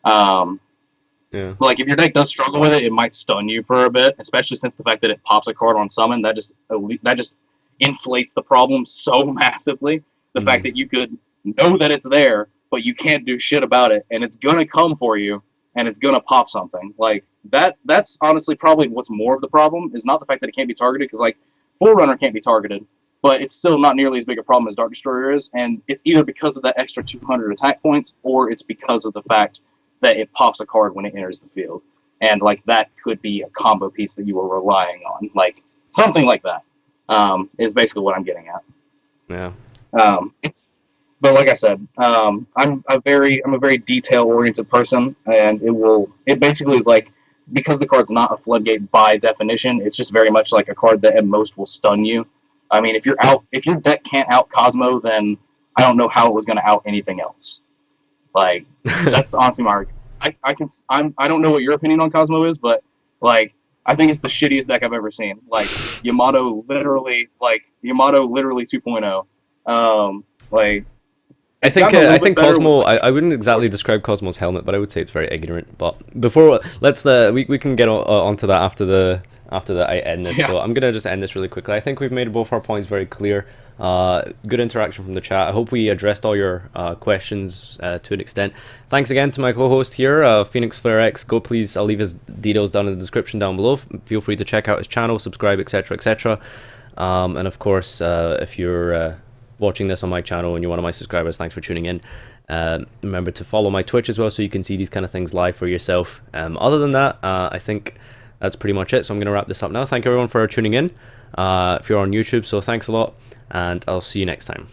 Yeah. Like, if your deck does struggle with it, it might stun you for a bit, especially since the fact that it pops a card on summon. That just inflates the problem so massively. The fact that you could know that it's there, but you can't do shit about it, and it's gonna come for you, and it's gonna pop something. Like, that's honestly probably what's more of the problem, is not the fact that it can't be targeted, because like Forerunner can't be targeted, but it's still not nearly as big a problem as Dart Destroyer is, and it's either because of that extra 200 attack points, or it's because of the fact that it pops a card when it enters the field. And like, that could be a combo piece that you were relying on. Like, something like that is basically what I'm getting at. Yeah. But like I said, I'm a very detail-oriented person, and it basically is like, because the card's not a floodgate by definition, it's just very much like a card that at most will stun you. I mean, if your deck can't out Cosmo, then I don't know how it was going to out anything else. Like, that's honestly my argument. I don't know what your opinion on Cosmo is, but like, I think it's the shittiest deck I've ever seen. Like, Yamato literally 2.0. Like, I think Cosmo. I wouldn't exactly describe Cosmo's helmet, but I would say it's very ignorant. But before let's we can get onto that after I end this. Yeah. So I'm gonna just end this really quickly. I think we've made both our points very clear. Good interaction from the chat. I hope we addressed all your questions to an extent. Thanks again to my co-host here, PhoenixFlarex. Go please. I'll leave his details down in the description down below. Feel free to check out his channel, subscribe, etc., etc. And of course, if you're watching this on my channel and you're one of my subscribers, thanks for tuning in. Remember to follow my Twitch as well, so you can see these kind of things live for yourself. Other than that, I think that's pretty much it. So I'm going to wrap this up now. Thank you everyone for tuning in. If you're on YouTube, so thanks a lot, and I'll see you next time.